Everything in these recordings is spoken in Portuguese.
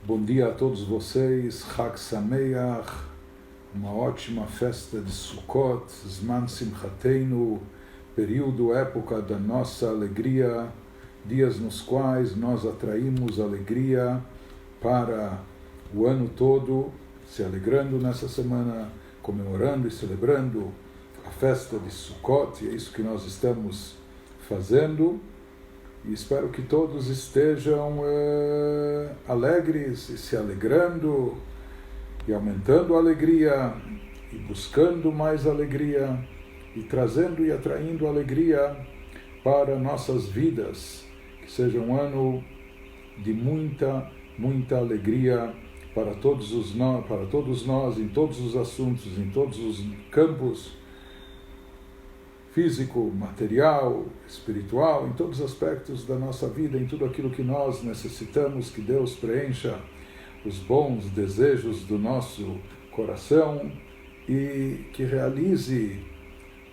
Bom dia a todos vocês, Chag Sameach, uma ótima festa de Sukkot, Zman Simchateinu, período, época da nossa alegria, dias nos quais nós atraímos alegria para o ano todo, se alegrando nessa semana, comemorando e celebrando a festa de Sukkot, e é isso que nós estamos fazendo. E espero que todos estejam alegres e se alegrando e aumentando a alegria e buscando mais alegria e trazendo e atraindo alegria para nossas vidas. Que seja um ano de muita, muita alegria para todos nós, em todos os assuntos, em todos os campos, físico, material, espiritual, em todos os aspectos da nossa vida, em tudo aquilo que nós necessitamos, que Deus preencha os bons desejos do nosso coração e que realize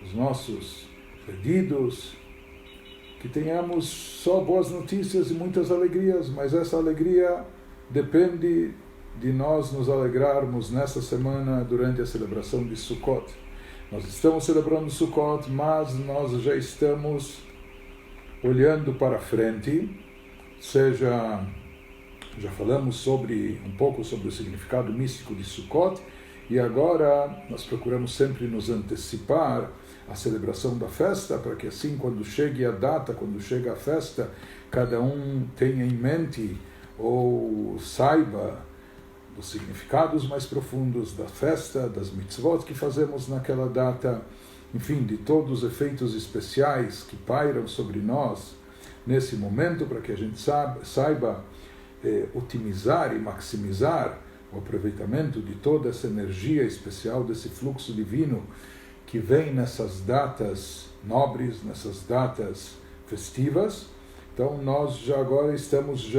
os nossos pedidos, que tenhamos só boas notícias e muitas alegrias, mas essa alegria depende de nós nos alegrarmos nessa semana durante a celebração de Sukkot. Nós estamos celebrando Sukkot, mas nós já estamos olhando para frente, já falamos um pouco sobre o significado místico de Sukkot, e agora nós procuramos sempre nos antecipar à celebração da festa, para que assim, quando chegue a data, quando chega a festa, cada um tenha em mente ou saiba dos significados mais profundos da festa, das mitzvot que fazemos naquela data, enfim, de todos os efeitos especiais que pairam sobre nós nesse momento, para que a gente saiba otimizar e maximizar o aproveitamento de toda essa energia especial, desse fluxo divino que vem nessas datas nobres, nessas datas festivas. Então nós já agora estamos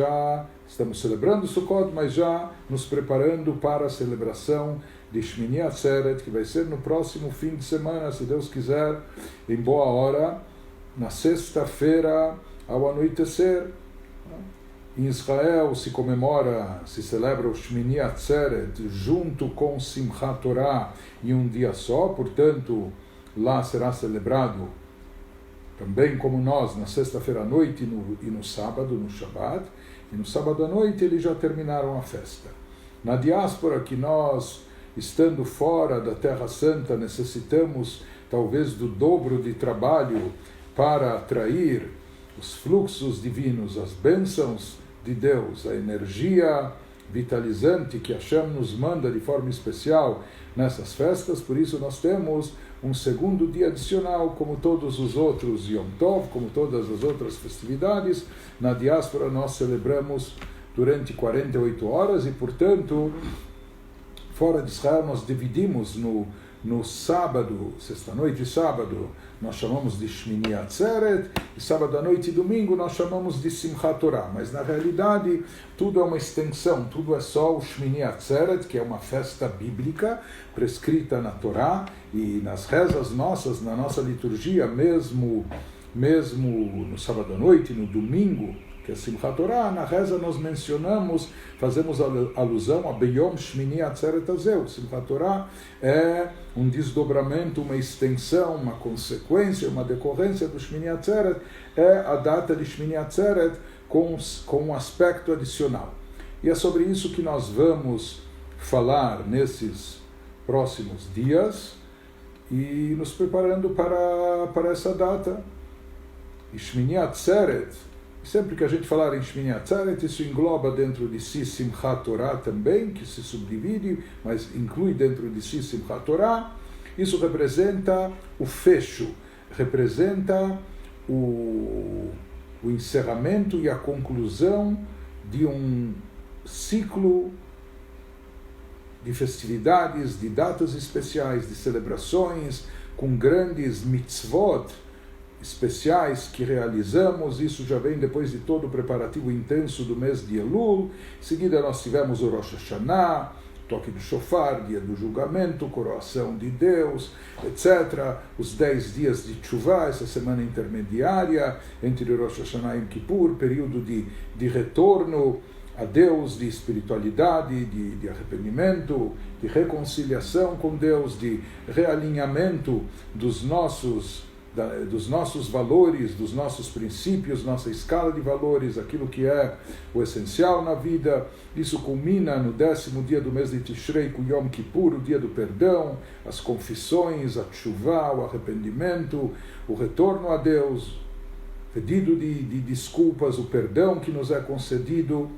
celebrando Sukkot, mas já nos preparando para a celebração de Shmini Atzeret, que vai ser no próximo fim de semana, se Deus quiser, em boa hora, na sexta-feira, ao anoitecer. Em Israel se celebra o Shmini Atzeret junto com Simchat Torah em um dia só, portanto, lá será celebrado também como nós, na sexta-feira à noite e no sábado, no Shabbat, e no sábado à noite eles já terminaram a festa. Na diáspora, que nós, estando fora da Terra Santa, necessitamos talvez do dobro de trabalho para atrair os fluxos divinos, as bênçãos de Deus, a energia vitalizante que Hashem nos manda de forma especial nessas festas. Por isso nós temos um segundo dia adicional, como todos os outros Yom Tov, como todas as outras festividades. Na diáspora nós celebramos durante 48 horas e, portanto, fora de Israel nós dividimos no sábado, sexta-noite e sábado, nós chamamos de Shmini Atzeret, e sábado à noite e domingo nós chamamos de Simchat Torah. Mas na realidade tudo é uma extensão, tudo é só o Shmini Atzeret, que é uma festa bíblica prescrita na Torá e nas rezas nossas, na nossa liturgia, mesmo no sábado à noite, no domingo, que é Simchat Torah, na reza nós fazemos alusão a Beyom Shmini Atzeret Azeu. Simchat Torah é um desdobramento, uma extensão, uma consequência, uma decorrência do Shmini Atzeret, é a data de Shmini Atzeret com um aspecto adicional. E é sobre isso que nós vamos falar nesses próximos dias e nos preparando para essa data. E Shmini Atzeret, sempre que a gente falar em Shmini Atzeret, isso engloba dentro de si Simchat Torah também, que se subdivide, mas inclui dentro de si Simchat Torah. Isso representa o fecho, representa o encerramento e a conclusão de um ciclo de festividades, de datas especiais, de celebrações, com grandes mitzvot especiais que realizamos. Isso já vem depois de todo o preparativo intenso do mês de Elul. Em seguida nós tivemos o Rosh Hashanah, toque do shofar, dia do julgamento, coroação de Deus, etc. Os 10 dias de Teshuvah, essa semana intermediária entre Rosh Hashanah e Yom Kippur, período de retorno a Deus, de espiritualidade, de arrependimento, de reconciliação com Deus, de realinhamento dos nossos valores, dos nossos princípios, nossa escala de valores, aquilo que é o essencial na vida. Isso culmina no 10º dia do mês de Tishrei, com Yom Kippur, o dia do perdão, as confissões, a tshuvá, o arrependimento, o retorno a Deus, pedido de desculpas, o perdão que nos é concedido.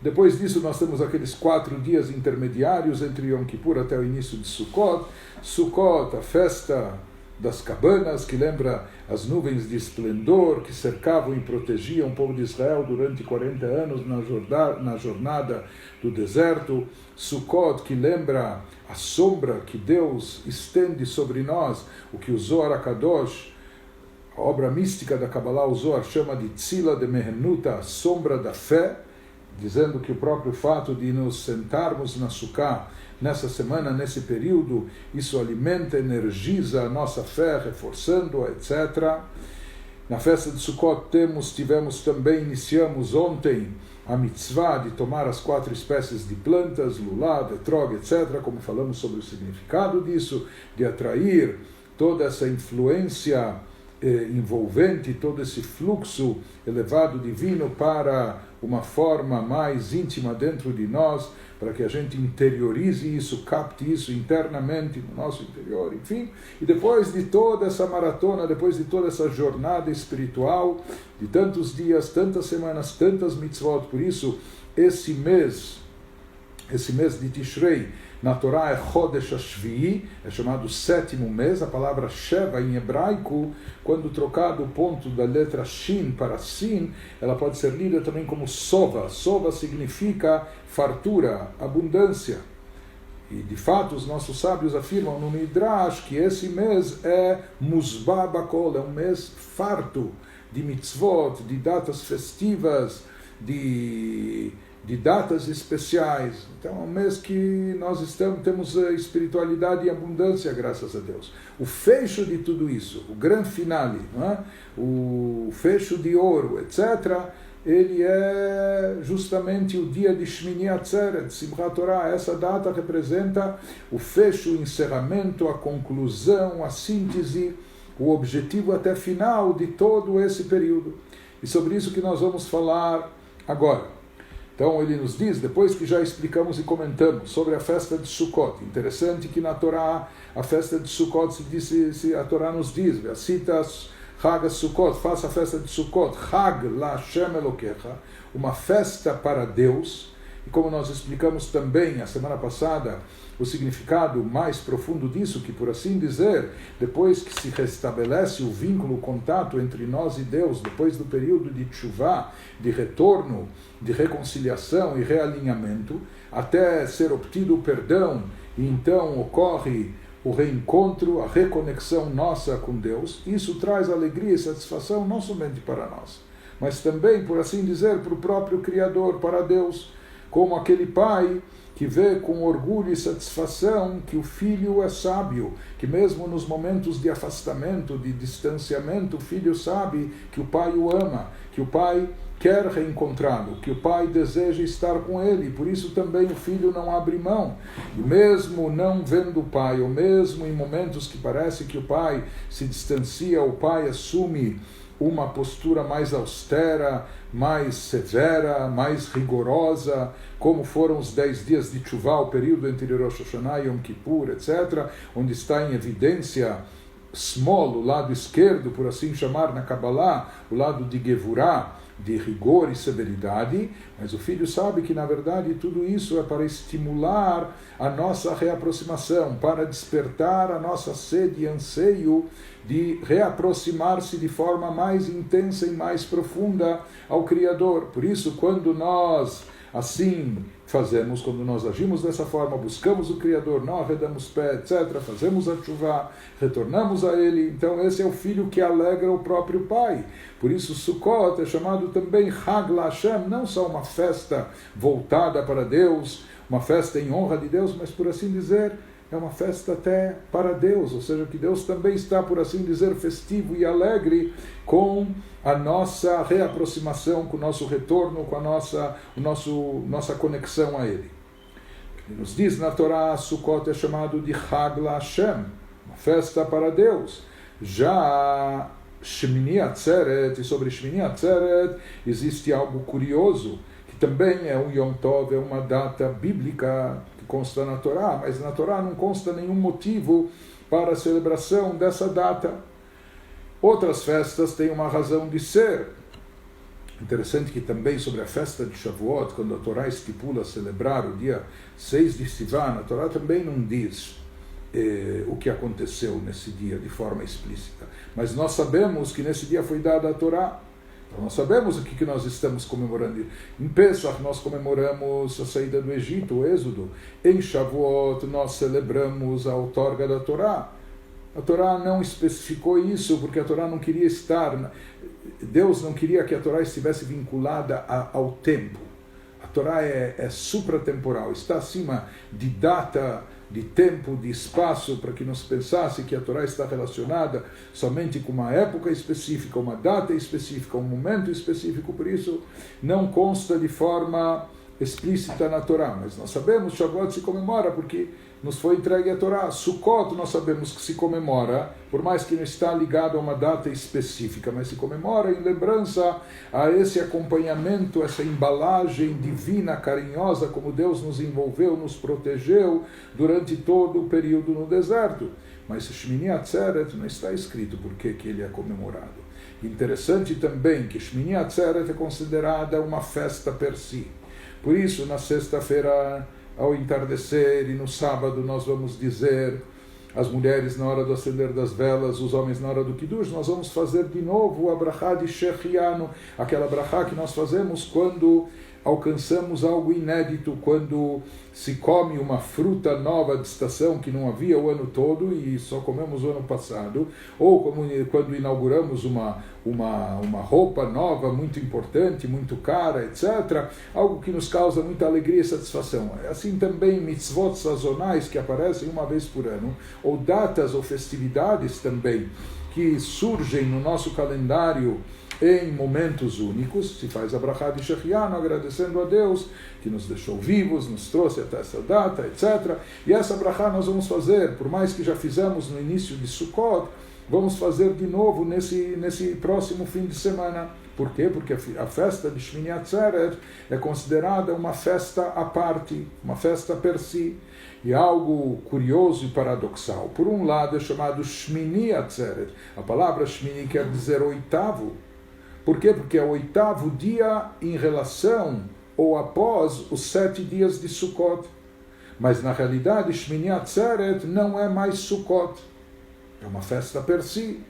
Depois disso nós temos aqueles 4 dias intermediários entre Yom Kippur até o início de Sukkot. Sukkot, a festa das cabanas, que lembra as nuvens de esplendor que cercavam e protegiam o povo de Israel durante 40 anos na jornada do deserto. Sukkot, que lembra a sombra que Deus estende sobre nós, o que o Zohar HaKadosh, a obra mística da Kabbalah, o Zohar chama de Tzila de Mehenuta, a sombra da fé, dizendo que o próprio fato de nos sentarmos na Sukkah nessa semana, nesse período, isso alimenta, energiza a nossa fé, reforçando-a, etc. Na festa de Sukkot iniciamos ontem a mitzvah de tomar as 4 espécies de plantas, lulav, etrog, etc., como falamos sobre o significado disso, de atrair toda essa influência envolvente, todo esse fluxo elevado divino para uma forma mais íntima dentro de nós, para que a gente interiorize isso, capte isso internamente no nosso interior, enfim. E depois de toda essa maratona, depois de toda essa jornada espiritual, de tantos dias, tantas semanas, tantas mitzvot, por isso esse mês de Tishrei, na Torá é Chodesh HaShvi'i, é chamado 7º mês. A palavra Sheva em hebraico, quando trocado o ponto da letra Shin para Sin, ela pode ser lida também como Sova. Sova significa fartura, abundância. E de fato os nossos sábios afirmam no Midrash que esse mês é Musba Bakol, é um mês farto de mitzvot, de datas festivas, de datas especiais. Então é um mês que nós temos espiritualidade e abundância, graças a Deus. O fecho de tudo isso, o grande finale, não é? O fecho de ouro, etc., ele é justamente o dia de Shmini Atzeret, Simchat Torah. Essa data representa o fecho, o encerramento, a conclusão, a síntese, o objetivo até final de todo esse período. E sobre isso que nós vamos falar agora. Então ele nos diz, depois que já explicamos e comentamos sobre a festa de Sukkot, interessante que na Torá, a festa de Sukkot, a Torá nos diz, Ve'asitas Chag Sukkot, faça a festa de Sukkot, Chag la Hashem Elokecha, uma festa para Deus. E como nós explicamos também a semana passada, o significado mais profundo disso, que por assim dizer, depois que se restabelece o vínculo, o contato entre nós e Deus, depois do período de tshuvá, de retorno, de reconciliação e realinhamento, até ser obtido o perdão, e então ocorre o reencontro, a reconexão nossa com Deus, isso traz alegria e satisfação não somente para nós, mas também, por assim dizer, para o próprio Criador, para Deus, como aquele pai que vê com orgulho e satisfação que o filho é sábio, que mesmo nos momentos de afastamento, de distanciamento, o filho sabe que o pai o ama, que o pai quer reencontrá-lo, que o pai deseja estar com ele, por isso também o filho não abre mão. E mesmo não vendo o pai, ou mesmo em momentos que parece que o pai se distancia, o pai assume uma postura mais austera, mais severa, mais rigorosa, como foram os 10 dias de Tshuvá, o período entre Rosh Hashanah e Yom Kippur, etc., onde está em evidência Smol, o lado esquerdo, por assim chamar na Kabbalah, o lado de Gevurah, de rigor e severidade, mas o filho sabe que, na verdade, tudo isso é para estimular a nossa reaproximação, para despertar a nossa sede e anseio de reaproximar-se de forma mais intensa e mais profunda ao Criador. Por isso, quando nós assim fazemos, quando nós agimos dessa forma, buscamos o Criador, não arredamos pé, etc., fazemos a tshuvá, retornamos a Ele, então esse é o filho que alegra o próprio pai. Por isso Sukkot é chamado também Chag la Hashem, não só uma festa voltada para Deus, uma festa em honra de Deus, mas por assim dizer, é uma festa até para Deus, ou seja, que Deus também está, por assim dizer, festivo e alegre com a nossa reaproximação, com o nosso retorno, com a nossa conexão a Ele. Ele nos diz na Torá, Sukkot é chamado de Chag LaHashem, uma festa para Deus. Já Shmini Atzeret, e sobre Shmini Atzeret existe algo curioso, que também é um Yom Tov, é uma data bíblica que consta na Torá, mas na Torá não consta nenhum motivo para a celebração dessa data. Outras festas têm uma razão de ser. Interessante que também sobre a festa de Shavuot, quando a Torá estipula celebrar o dia 6 de Sivan, a Torá também não diz o que aconteceu nesse dia de forma explícita. Mas nós sabemos que nesse dia foi dada a Torá. Então nós sabemos o que nós estamos comemorando. Em Pesach nós comemoramos a saída do Egito, o Êxodo. Em Shavuot nós celebramos a outorga da Torá. A Torá não especificou isso porque a Torá não queria estar... Deus não queria que a Torá estivesse vinculada ao tempo. A Torá é supratemporal, está acima de data, de tempo, de espaço, para que não se pensasse que a Torá está relacionada somente com uma época específica, uma data específica, um momento específico. Por isso não consta de forma explícita na Torá, mas nós sabemos que Shavuot se comemora porque nos foi entregue a Torá. Sukkot nós sabemos que se comemora, por mais que não está ligado a uma data específica, mas se comemora em lembrança a esse acompanhamento, essa embalagem divina, carinhosa, como Deus nos envolveu, nos protegeu durante todo o período no deserto. Mas Shmini Atzeret não está escrito por que ele é comemorado. Interessante também que Shmini Atzeret é considerada uma festa per si. Por isso, na sexta-feira, ao entardecer, e no sábado nós vamos dizer, as mulheres na hora do acender das velas, os homens na hora do Kiddush, nós vamos fazer de novo a brachá de Shechianu, aquela brachá que nós fazemos quando alcançamos algo inédito, quando se come uma fruta nova de estação que não havia o ano todo e só comemos o ano passado, ou quando inauguramos uma roupa nova, muito importante, muito cara, etc., algo que nos causa muita alegria e satisfação. Assim também mitzvot sazonais que aparecem uma vez por ano, ou datas ou festividades também que surgem no nosso calendário em momentos únicos, se faz a brachá de Shechianu, agradecendo a Deus que nos deixou vivos, nos trouxe até essa data, etc. E essa brachá nós vamos fazer, por mais que já fizemos no início de Sukkot, vamos fazer de novo nesse próximo fim de semana. Por quê? Porque a festa de Shmini Atzeret é considerada uma festa à parte, uma festa per si. E algo curioso e paradoxal. Por um lado é chamado Shmini Atzeret. A palavra Shmini quer dizer oitavo. Por quê? Porque é o oitavo dia em relação ou após os 7 dias de Sukkot. Mas na realidade Shmini Atzeret não é mais Sukkot. É uma festa per si.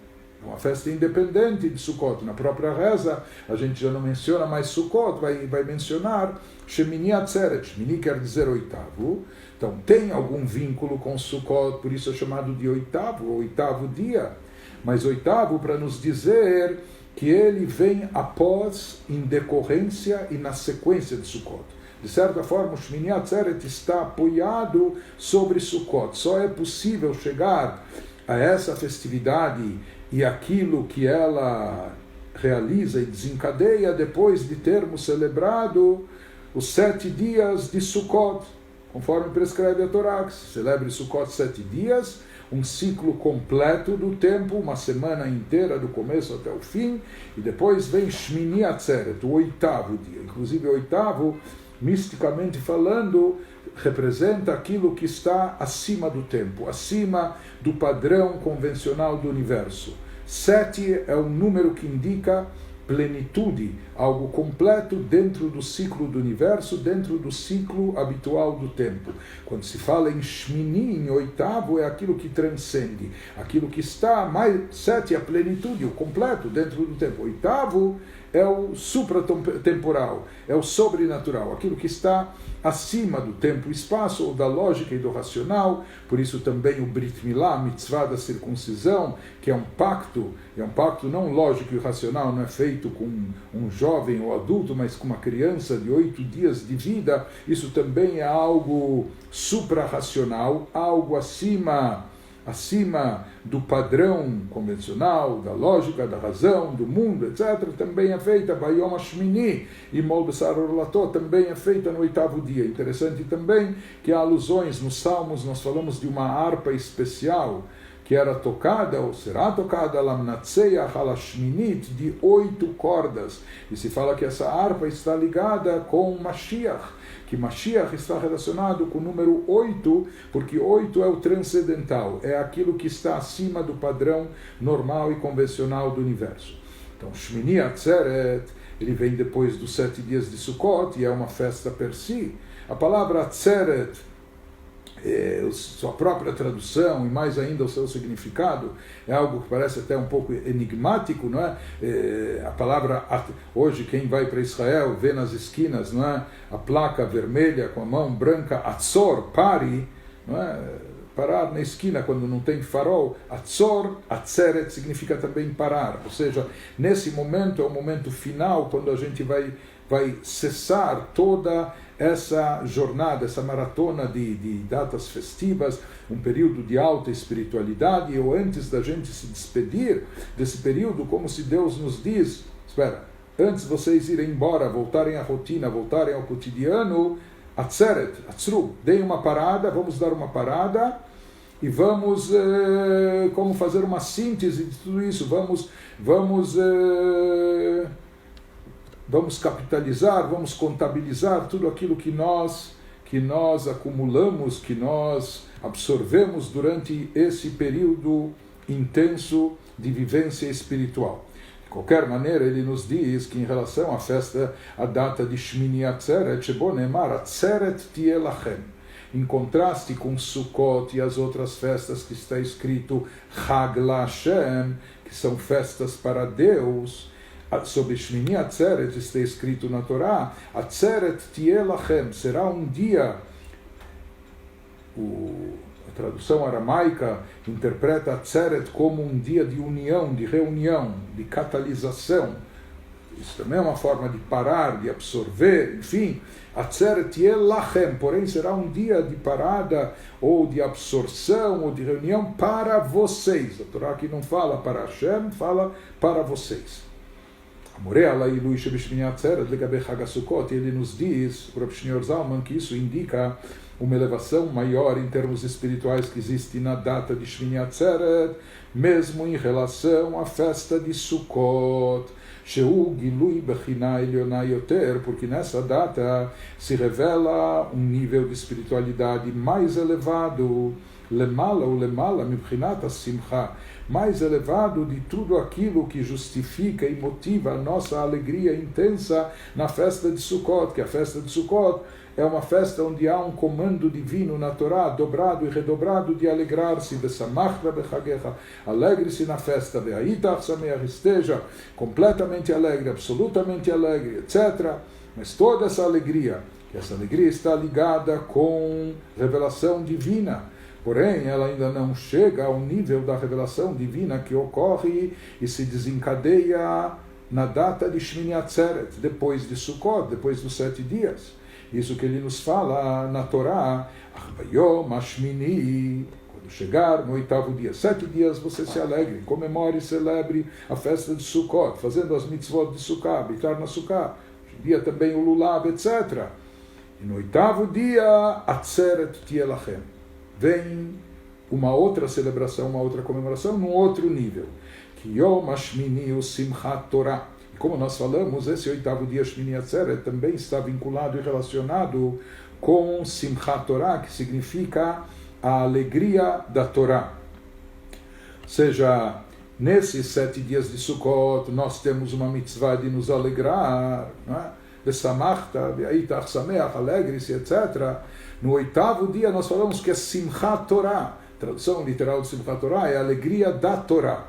É uma festa independente de Sukkot. Na própria reza, a gente já não menciona mais Sukkot, vai mencionar Shemini Atzeret. Shemini quer dizer oitavo. Então, tem algum vínculo com Sukkot, por isso é chamado de oitavo dia. Mas oitavo para nos dizer que ele vem após, em decorrência e na sequência de Sukkot. De certa forma, o Shemini Atzeret está apoiado sobre Sukkot. Só é possível chegar a essa festividade e aquilo que ela realiza e desencadeia depois de termos celebrado os 7 dias de Sukkot, conforme prescreve a Torá, que se celebre Sukkot 7 dias, um ciclo completo do tempo, uma semana inteira, do começo até o fim, e depois vem Shmini Atzeret, o 8º dia. Inclusive, o 8º, misticamente falando, representa aquilo que está acima do tempo, acima do padrão convencional do universo. 7 é um número que indica plenitude, algo completo dentro do ciclo do universo, dentro do ciclo habitual do tempo. Quando se fala em Shmini, em 8º, é aquilo que transcende, aquilo que está mais 7 é a plenitude, o completo dentro do tempo. 8º é o supratemporal, é o sobrenatural, aquilo que está acima do tempo e espaço, ou da lógica e do racional. Por isso também o Brit Milá, mitzvah da circuncisão, que é um pacto não lógico e racional, não é feito com um jovem ou adulto, mas com uma criança de 8 dias de vida. Isso também é algo suprarracional, algo acima do padrão convencional, da lógica, da razão, do mundo, etc., também é feita, Bayom Hashmini, e Mol Besar Orlato, também é feita no 8º dia. Interessante também que há alusões nos Salmos, nós falamos de uma harpa especial, que era tocada, ou será tocada, Lamnatseia Halashminit, de 8 cordas. E se fala que essa harpa está ligada com Mashiach, que Mashiach está relacionado com o número 8, porque 8 é o transcendental, é aquilo que está acima do padrão normal e convencional do universo. Então, Shmini Atzeret, ele vem depois dos 7 dias de Sukkot, e é uma festa per si. A palavra Atzeret, sua própria tradução e mais ainda o seu significado é algo que parece até um pouco enigmático, não é? A palavra, hoje quem vai para Israel vê nas esquinas, não é? A placa vermelha com a mão branca, Atzor, pare, não é? Parar na esquina quando não tem farol. Atzor, Atzeret significa também parar, ou seja, nesse momento é o momento final, quando a gente vai cessar toda essa jornada, essa maratona de datas festivas, um período de alta espiritualidade, ou antes da gente se despedir desse período, como se Deus nos diz, espera, antes vocês irem embora, voltarem à rotina, voltarem ao cotidiano, Atzeret, Atzru, deem uma parada, vamos dar uma parada, e vamos como fazer uma síntese de tudo isso, vamos capitalizar, vamos contabilizar tudo aquilo que nós acumulamos, que nós absorvemos durante esse período intenso de vivência espiritual. De qualquer maneira, ele nos diz que em relação à festa, a data de Shmini Atzeret, Shebo Neemar Atzeret Tieh Lachem, em contraste com Sukkot e as outras festas que está escrito Chag LaHashem, que são festas para Deus, sobre Shmini Atzeret está escrito na Torá, Atzeret Tieh Lachem, será um dia, a tradução aramaica interpreta Atzeret como um dia de união, de reunião, de catalisação. Isso também é uma forma de parar, de absorver, enfim, Atzeret Tieh Lachem, porém será um dia de parada, ou de absorção, ou de reunião para vocês. A Torá aqui não fala para Hashem, fala para vocês. Ele nos diz, o Rav Shneur Zalman, que isso indica uma elevação maior em termos espirituais que existe na data de Shmini Atzeret, mesmo em relação à festa de Sukkot, porque nessa data se revela um nível de espiritualidade mais elevado, mais elevado de tudo aquilo que justifica e motiva a nossa alegria intensa na festa de Sukkot, que a festa de Sukkot é uma festa onde há um comando divino na Torá, dobrado e redobrado de alegrar-se, alegre-se na festa, esteja completamente alegre, absolutamente alegre, etc. Mas toda essa alegria está ligada com revelação divina. Porém, ela ainda não chega ao nível da revelação divina que ocorre e se desencadeia na data de Shmini Atzeret, depois de Sukkot, depois dos 7 dias. Isso que ele nos fala na Torá, Bayom Hashmini, quando chegar no 8º dia, 7 dias você se alegre, comemore e celebre a festa de Sukkot, fazendo as mitzvot de Sukkah, habitar na Sukkah, hoje em dia também o Lulav, etc. E no 8º dia, Atzeret Tieh Lachem. Vem uma outra celebração, uma outra comemoração, num outro nível. Que Yom Hashmini o Simchat Torah. E como nós falamos, esse 8º dia Shmini Atzeret também está vinculado e relacionado com Simchat Torah, que significa a alegria da Torá. Ou seja, nesses 7 dias de Sukkot, nós temos uma mitzvah de nos alegrar, não é? Besamachta, be'aitach sameach, alegre-se, etc. No 8º dia nós falamos que é Simchat Torah. A tradução literal de Simchat Torah é a alegria da Torá.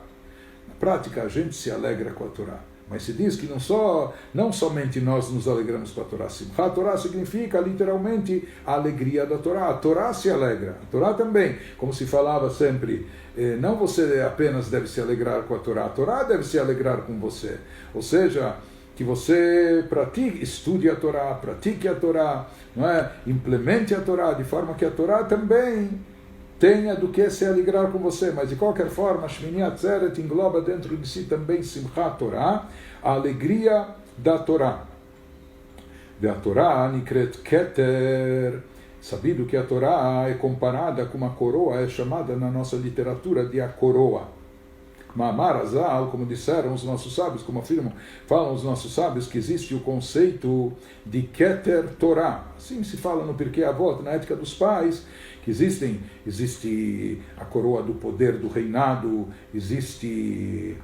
Na prática, a gente se alegra com a Torá. Mas se diz que não somente nós nos alegramos com a Torá. Simchat Torá significa literalmente a alegria da Torá. A Torá se alegra, a Torá também. Como se falava sempre, não você apenas deve se alegrar com a Torá deve se alegrar com você. Ou seja, que você pratique, estude a Torá, pratique a Torá, não é? Implemente a Torá, de forma que a Torá também tenha do que se alegrar com você. Mas de qualquer forma, Shmini Atzeret engloba dentro de si também Simchat Torá, a alegria da Torá. A Torá nikret Keter, sabido que a Torá é comparada com uma coroa, é chamada na nossa literatura de a coroa. Ma'amar Azal, como disseram os nossos sábios, como falam os nossos sábios, que existe o conceito de Keter Torá. Assim se fala no Pirkei Avot, na ética dos pais, que existe a coroa do poder do reinado, existe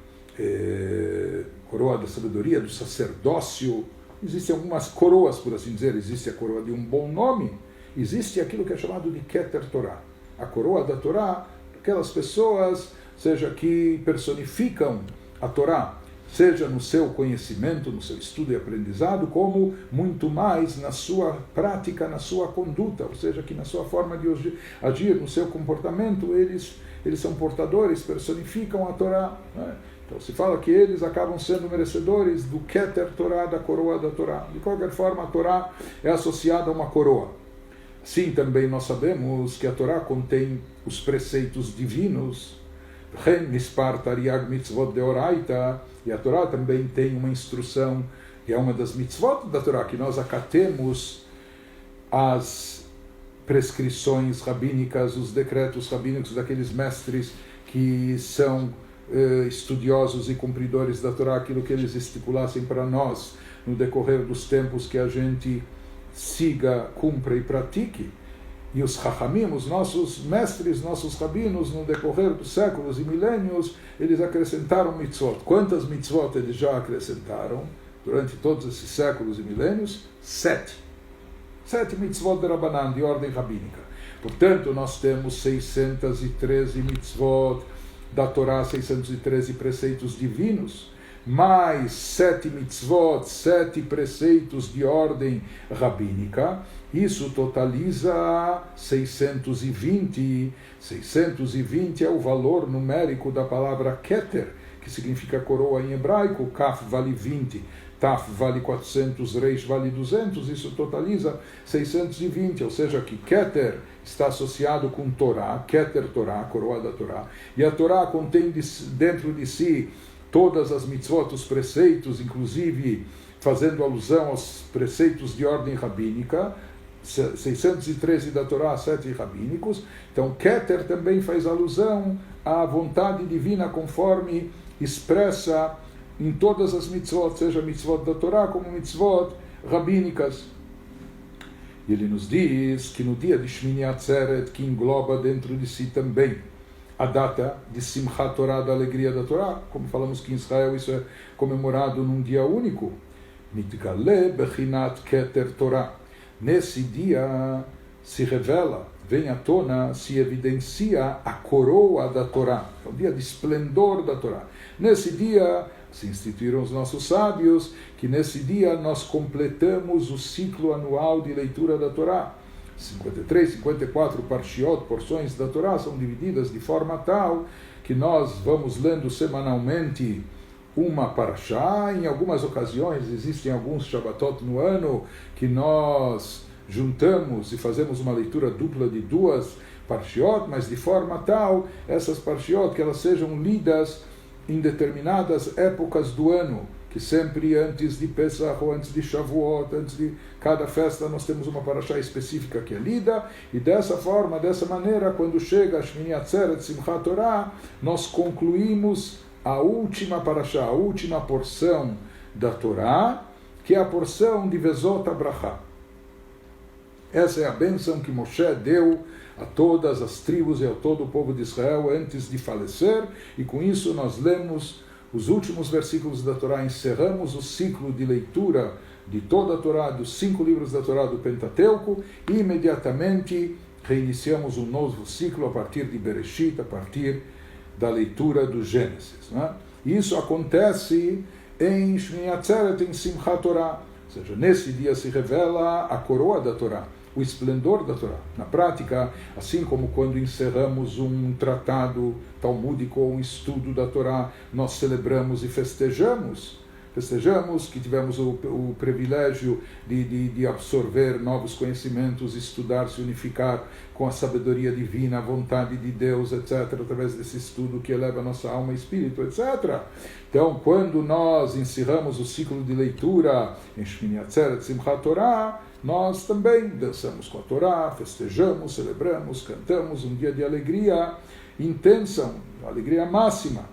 coroa da sabedoria, do sacerdócio, existem algumas coroas, por assim dizer, existe a coroa de um bom nome, existe aquilo que é chamado de Keter Torá. A coroa da Torá, aquelas pessoas, seja que personificam a Torá, seja no seu conhecimento, no seu estudo e aprendizado, como muito mais na sua prática, na sua conduta, ou seja, que na sua forma de agir, no seu comportamento, eles são portadores, personificam a Torá, né? Então se fala que eles acabam sendo merecedores do Keter Torá, da coroa da Torá. De qualquer forma, a Torá é associada a uma coroa. Sim, também nós sabemos que a Torá contém os preceitos divinos, e a Torá também tem uma instrução, que é uma das mitzvot da Torá, que nós acatemos as prescrições rabínicas, os decretos rabínicos daqueles mestres que são estudiosos e cumpridores da Torá, aquilo que eles estipulassem para nós no decorrer dos tempos, que a gente siga, cumpra e pratique. E os Chachamim, os nossos mestres, nossos rabinos, no decorrer dos séculos e milênios, eles acrescentaram mitzvot. Quantas mitzvot eles já acrescentaram durante todos esses séculos e milênios? 7. 7 mitzvot de Rabbanan, de ordem rabínica. Portanto, nós temos 613 mitzvot da Torá, 613 preceitos divinos, mais 7 mitzvot, 7 preceitos de ordem rabínica. Isso totaliza 620. 620 é o valor numérico da palavra Keter, que significa coroa em hebraico. Kaf vale 20, Taf vale 400, Reish vale 200. Isso totaliza 620, ou seja, que Keter está associado com Torá, Keter Torá, coroa da Torá. E a Torá contém dentro de si todas as mitzvot, os preceitos, inclusive fazendo alusão aos preceitos de ordem rabínica, 613 da Torá, 7 rabínicos. Então, Keter também faz alusão à vontade divina conforme expressa em todas as mitzvot, seja mitzvot da Torá como mitzvot rabínicas. E ele nos diz que no dia de Shmini Atzeret, que engloba dentro de si também a data de Simchat Torá, da alegria da Torá, como falamos que em Israel isso é comemorado num dia único, Mitgale Bechinat Keter Torá. Nesse dia se revela, vem à tona, se evidencia a coroa da Torá. É um dia de esplendor da Torá. Nesse dia, se instituíram os nossos sábios, que nesse dia nós completamos o ciclo anual de leitura da Torá. 53, 54 parshiot, porções da Torá, são divididas de forma tal que nós vamos lendo semanalmente uma parashá. Em algumas ocasiões existem alguns Shabbatot no ano que nós juntamos e fazemos uma leitura dupla de 2 parshiot, mas de forma tal, essas parshiot, que elas sejam lidas em determinadas épocas do ano, que sempre antes de Pesach ou antes de Shavuot, antes de cada festa, nós temos uma parashá específica que é lida, e dessa forma, dessa maneira, quando chega a Shmini Atzeret, Simchat Torá, nós concluímos a última parashá, a última porção da Torá, que é a porção de Vezot HaBrachá. Essa é a bênção que Moshe deu a todas as tribos e a todo o povo de Israel antes de falecer, e com isso nós lemos os últimos versículos da Torá, encerramos o ciclo de leitura de toda a Torá, dos 5 livros da Torá do Pentateuco, e imediatamente reiniciamos um novo ciclo a partir de Bereshit, a partir da leitura do Gênesis, né? Isso acontece em Shmini Atzeret, em Simchat Torah. Ou seja, nesse dia se revela a coroa da Torá, o esplendor da Torá. Na prática, assim como quando encerramos um tratado talmúdico ou um estudo da Torá, nós celebramos e festejamos que tivemos o privilégio de absorver novos conhecimentos, estudar, se unificar com a sabedoria divina, a vontade de Deus, etc., através desse estudo que eleva a nossa alma e espírito, etc. Então, quando nós encerramos o ciclo de leitura em Shmini Atzeret Simchat Torah, nós também dançamos com a Torá, festejamos, celebramos, cantamos um dia de alegria intensa, uma alegria máxima.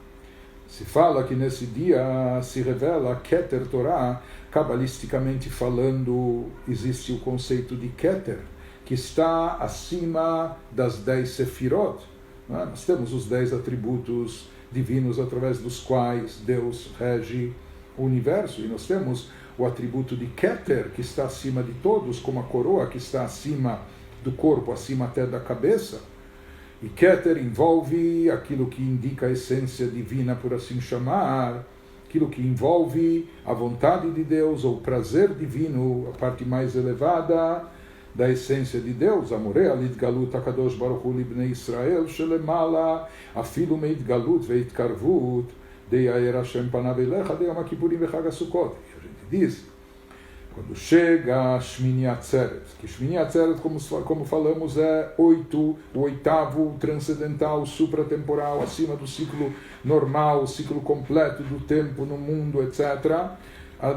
Se fala que nesse dia se revela Keter Torah, cabalisticamente falando, existe o conceito de Keter, que está acima das 10 Sefirot. Nós temos os 10 atributos divinos através dos quais Deus rege o universo, e nós temos o atributo de Keter, que está acima de todos, como a coroa que está acima do corpo, acima até da cabeça. E Keter envolve aquilo que indica a essência divina, por assim chamar, aquilo que envolve a vontade de Deus, ou o prazer divino, a parte mais elevada da essência de Deus. Amorei alitgalut hakadosh baruch hu libnei Israel shelemala afilu meitgalut veitkarvut deyaer Hashem panav elecha deyom kippurim vechag hasukot. A gente diz, quando chega Shmini Atzeret, que Shmini Atzeret, como falamos, é o oitavo transcendental, supratemporal, acima do ciclo normal, o ciclo completo do tempo no mundo, etc.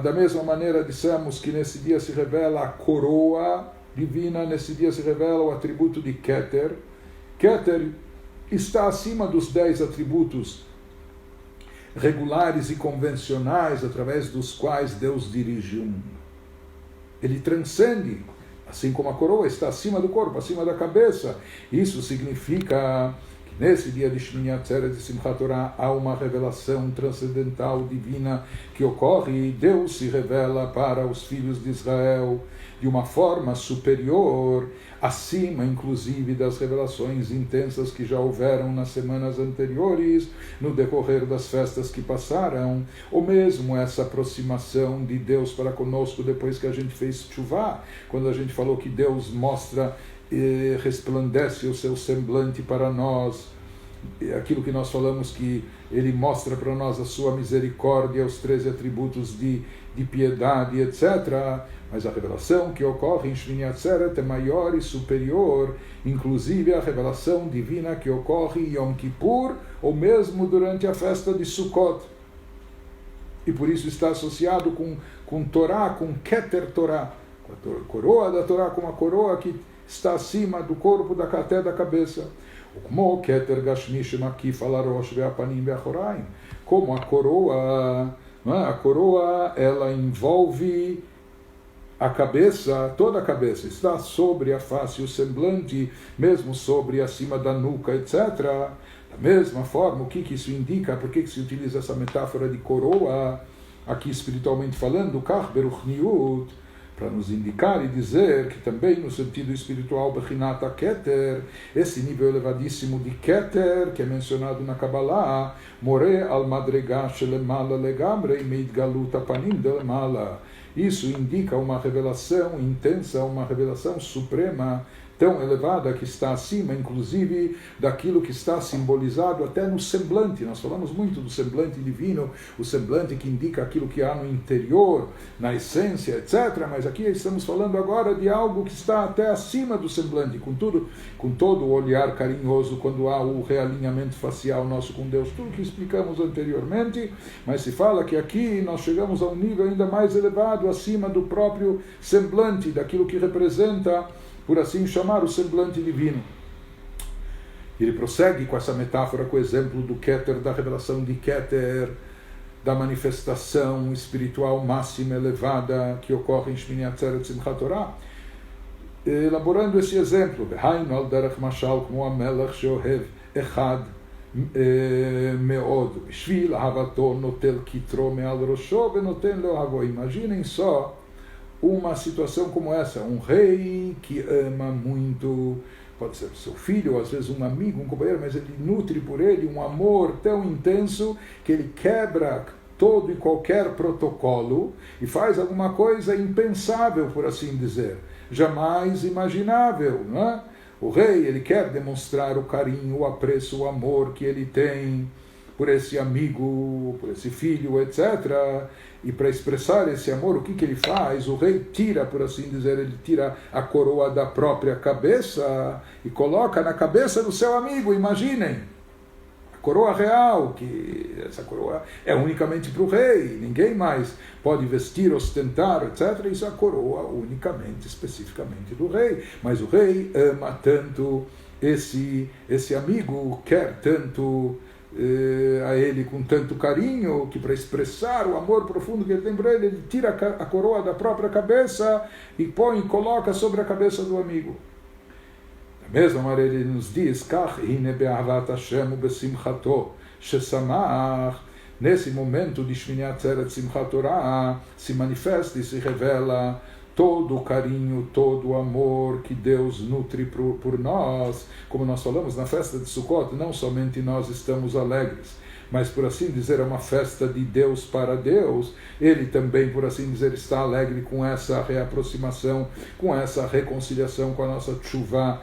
Da mesma maneira, dissemos que nesse dia se revela a coroa divina, nesse dia se revela o atributo de Keter. Keter está acima dos 10 atributos regulares e convencionais através dos quais Deus dirige o mundo. Ele transcende, assim como a coroa está acima do corpo, acima da cabeça. Isso significa que nesse dia de Shmini Atzeret de Simchat Torah há uma revelação transcendental divina que ocorre, e Deus se revela para os filhos de Israel de uma forma superior, acima inclusive das revelações intensas que já houveram nas semanas anteriores, no decorrer das festas que passaram, ou mesmo essa aproximação de Deus para conosco depois que a gente fez Teshuvah, quando a gente falou que Deus mostra e resplandece o seu semblante para nós, aquilo que nós falamos que ele mostra para nós a sua misericórdia, os 13 atributos de piedade, etc. Mas a revelação que ocorre em Shmini Atzeret é maior e superior, inclusive a revelação divina que ocorre em Yom Kippur, ou mesmo durante a festa de Sukkot. E por isso está associado com Torá, com Keter Torá, com a coroa da Torá, com a coroa que está acima do corpo, até da cabeça. Como a coroa, ela envolve a cabeça, toda a cabeça, está sobre a face, o semblante, mesmo sobre, acima da nuca, etc. Da mesma forma, o que isso indica? Por que se utiliza essa metáfora de coroa, aqui espiritualmente falando, Kach Beruchniut, para nos indicar e dizer que também no sentido espiritual, Bechinat Keter, esse nível elevadíssimo de Keter, que é mencionado na Kabbalah, More al Madrega Shelemala Legamre Meidgalut Apanim Delemala. Isso indica uma revelação intensa, uma revelação suprema, tão elevada, que está acima, inclusive, daquilo que está simbolizado até no semblante. Nós falamos muito do semblante divino, o semblante que indica aquilo que há no interior, na essência, etc. Mas aqui estamos falando agora de algo que está até acima do semblante, com todo o olhar carinhoso, quando há o realinhamento facial nosso com Deus, tudo que explicamos anteriormente. Mas se fala que aqui nós chegamos a um nível ainda mais elevado, acima do próprio semblante, daquilo que representa, por assim chamar, o semblante divino. Ele prossegue com essa metáfora, com o exemplo do Keter, da revelação de Keter, da manifestação espiritual máxima elevada que ocorre em Shmini Atzeret Simchat Torah, elaborando esse exemplo. V'hainu al derech mashal como amelech sheohev echad meod b'shvil ahavato notel kitro me'al rosho v'noten le'ohavo. Imaginem só uma situação como essa, um rei que ama muito, pode ser seu filho, ou às vezes um amigo, um companheiro, mas ele nutre por ele um amor tão intenso que ele quebra todo e qualquer protocolo e faz alguma coisa impensável, por assim dizer, jamais imaginável, não é? O rei, ele quer demonstrar o carinho, o apreço, o amor que ele tem por esse amigo, por esse filho, etc. E para expressar esse amor, o que ele faz? O rei tira, por assim dizer, ele tira a coroa da própria cabeça e coloca na cabeça do seu amigo, imaginem. A coroa real, que essa coroa é unicamente para o rei, ninguém mais pode vestir, ostentar, etc. Isso é a coroa unicamente, especificamente do rei. Mas o rei ama tanto esse amigo, quer tanto a ele com tanto carinho, que para expressar o amor profundo que ele tem por ele, ele tira a coroa da própria cabeça e coloca sobre a cabeça do amigo. Da mesma maneira ele nos diz, nesse momento de Shmini Atzeret Simchat Torah, se manifesta e se revela todo o carinho, todo o amor que Deus nutre por nós. Como nós falamos na festa de Sukkot, não somente nós estamos alegres, mas, por assim dizer, é uma festa de Deus para Deus. Ele também, por assim dizer, está alegre com essa reaproximação, com essa reconciliação com a nossa tshuvá,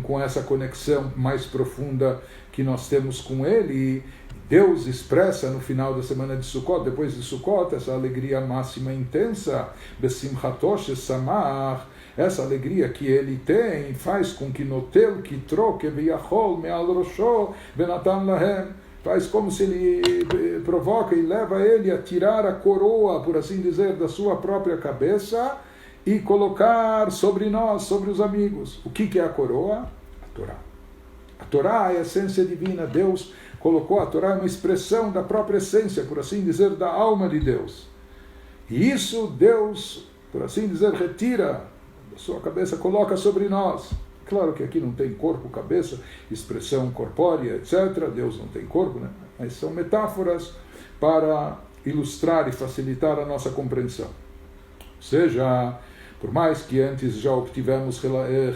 com essa conexão mais profunda que nós temos com Ele. Deus expressa no final da semana de Sukkot, depois de Sukkot, essa alegria máxima e intensa, Besimchatosh Samach, essa alegria que ele tem, faz com que notel que troque veiachol me'al rosho benatan lahem, faz como se ele provoca e leva ele a tirar a coroa, por assim dizer, da sua própria cabeça e colocar sobre nós, sobre os amigos. O que é a coroa? A Torá. A Torá é a essência divina. Deus colocou a Torá uma expressão da própria essência, por assim dizer, da alma de Deus. E isso Deus, por assim dizer, retira da sua cabeça, coloca sobre nós. Claro que aqui não tem corpo, cabeça, expressão corpórea, etc. Deus não tem corpo, né? Mas são metáforas para ilustrar e facilitar a nossa compreensão. Ou seja, por mais que antes já obtivemos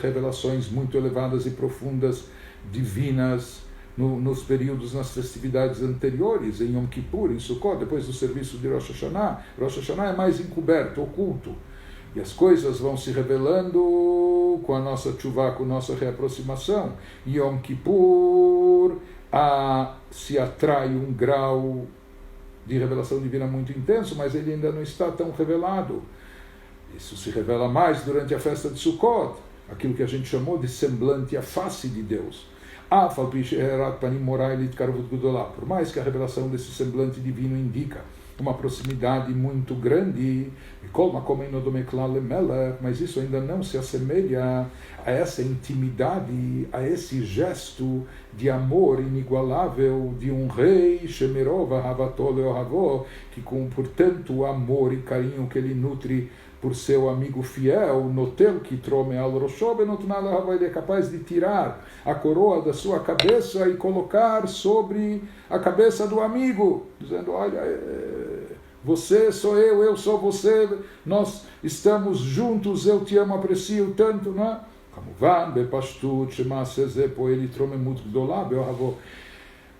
revelações muito elevadas e profundas, divinas, nos períodos, nas festividades anteriores, em Yom Kippur, em Sukkot, depois do serviço de Rosh Hashanah. Rosh Hashanah é mais encoberto, oculto. E as coisas vão se revelando com a nossa tshuvá, com a nossa reaproximação. Em Yom Kippur se atrai um grau de revelação divina muito intenso, mas ele ainda não está tão revelado. Isso se revela mais durante a festa de Sukkot, aquilo que a gente chamou de semblante à face de Deus. Por mais que a revelação desse semblante divino indica uma proximidade muito grande, mas isso ainda não se assemelha a essa intimidade, a esse gesto de amor inigualável de um rei, que por tanto amor e carinho que ele nutre por seu amigo fiel, notel que trome al rosho, ele é capaz de tirar a coroa da sua cabeça e colocar sobre a cabeça do amigo, dizendo, olha, você sou eu sou você, nós estamos juntos, eu te amo, aprecio tanto, não é?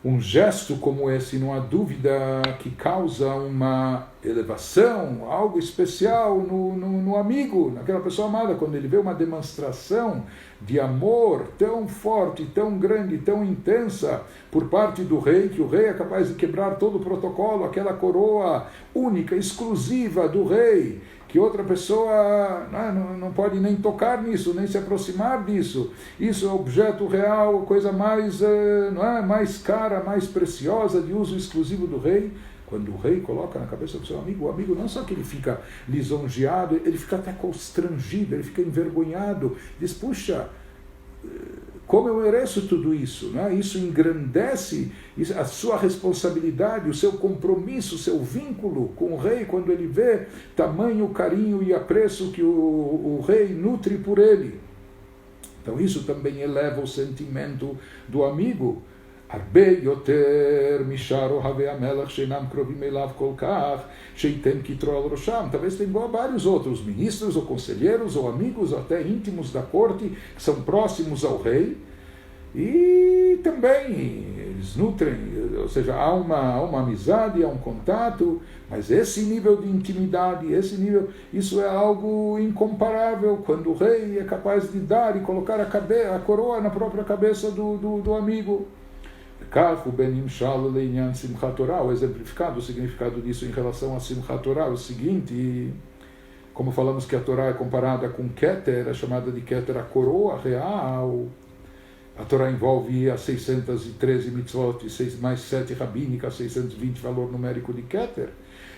Um gesto como esse, não há dúvida que causa uma elevação, algo especial no amigo, naquela pessoa amada, quando ele vê uma demonstração de amor tão forte, tão grande, tão intensa por parte do rei, que o rei é capaz de quebrar todo o protocolo, aquela coroa única, exclusiva do rei, que outra pessoa não pode nem tocar nisso, nem se aproximar disso. Isso é objeto real, coisa mais, mais cara, mais preciosa, de uso exclusivo do rei. Quando o rei coloca na cabeça do seu amigo, o amigo não só que ele fica lisonjeado, ele fica até constrangido, ele fica envergonhado, diz, puxa, como eu mereço tudo isso, né? Isso engrandece a sua responsabilidade, o seu compromisso, o seu vínculo com o rei, quando ele vê tamanho carinho e apreço que o rei nutre por ele. Então isso também eleva o sentimento do amigo. Talvez tenha vários outros ministros ou conselheiros ou amigos, até íntimos da corte, que são próximos ao rei, E também eles nutrem, ou seja, há uma amizade, há um contato, mas esse nível de intimidade, isso é algo incomparável quando o rei é capaz de dar e colocar a coroa na própria cabeça do amigo. O exemplificado, o significado disso em relação a Simchat Torah é o seguinte: como falamos que a Torá é comparada com Keter, é chamada de Keter a coroa real. A Torá envolve as 613 mitzvot, mais 7 rabínicas, 620 valor numérico de Keter.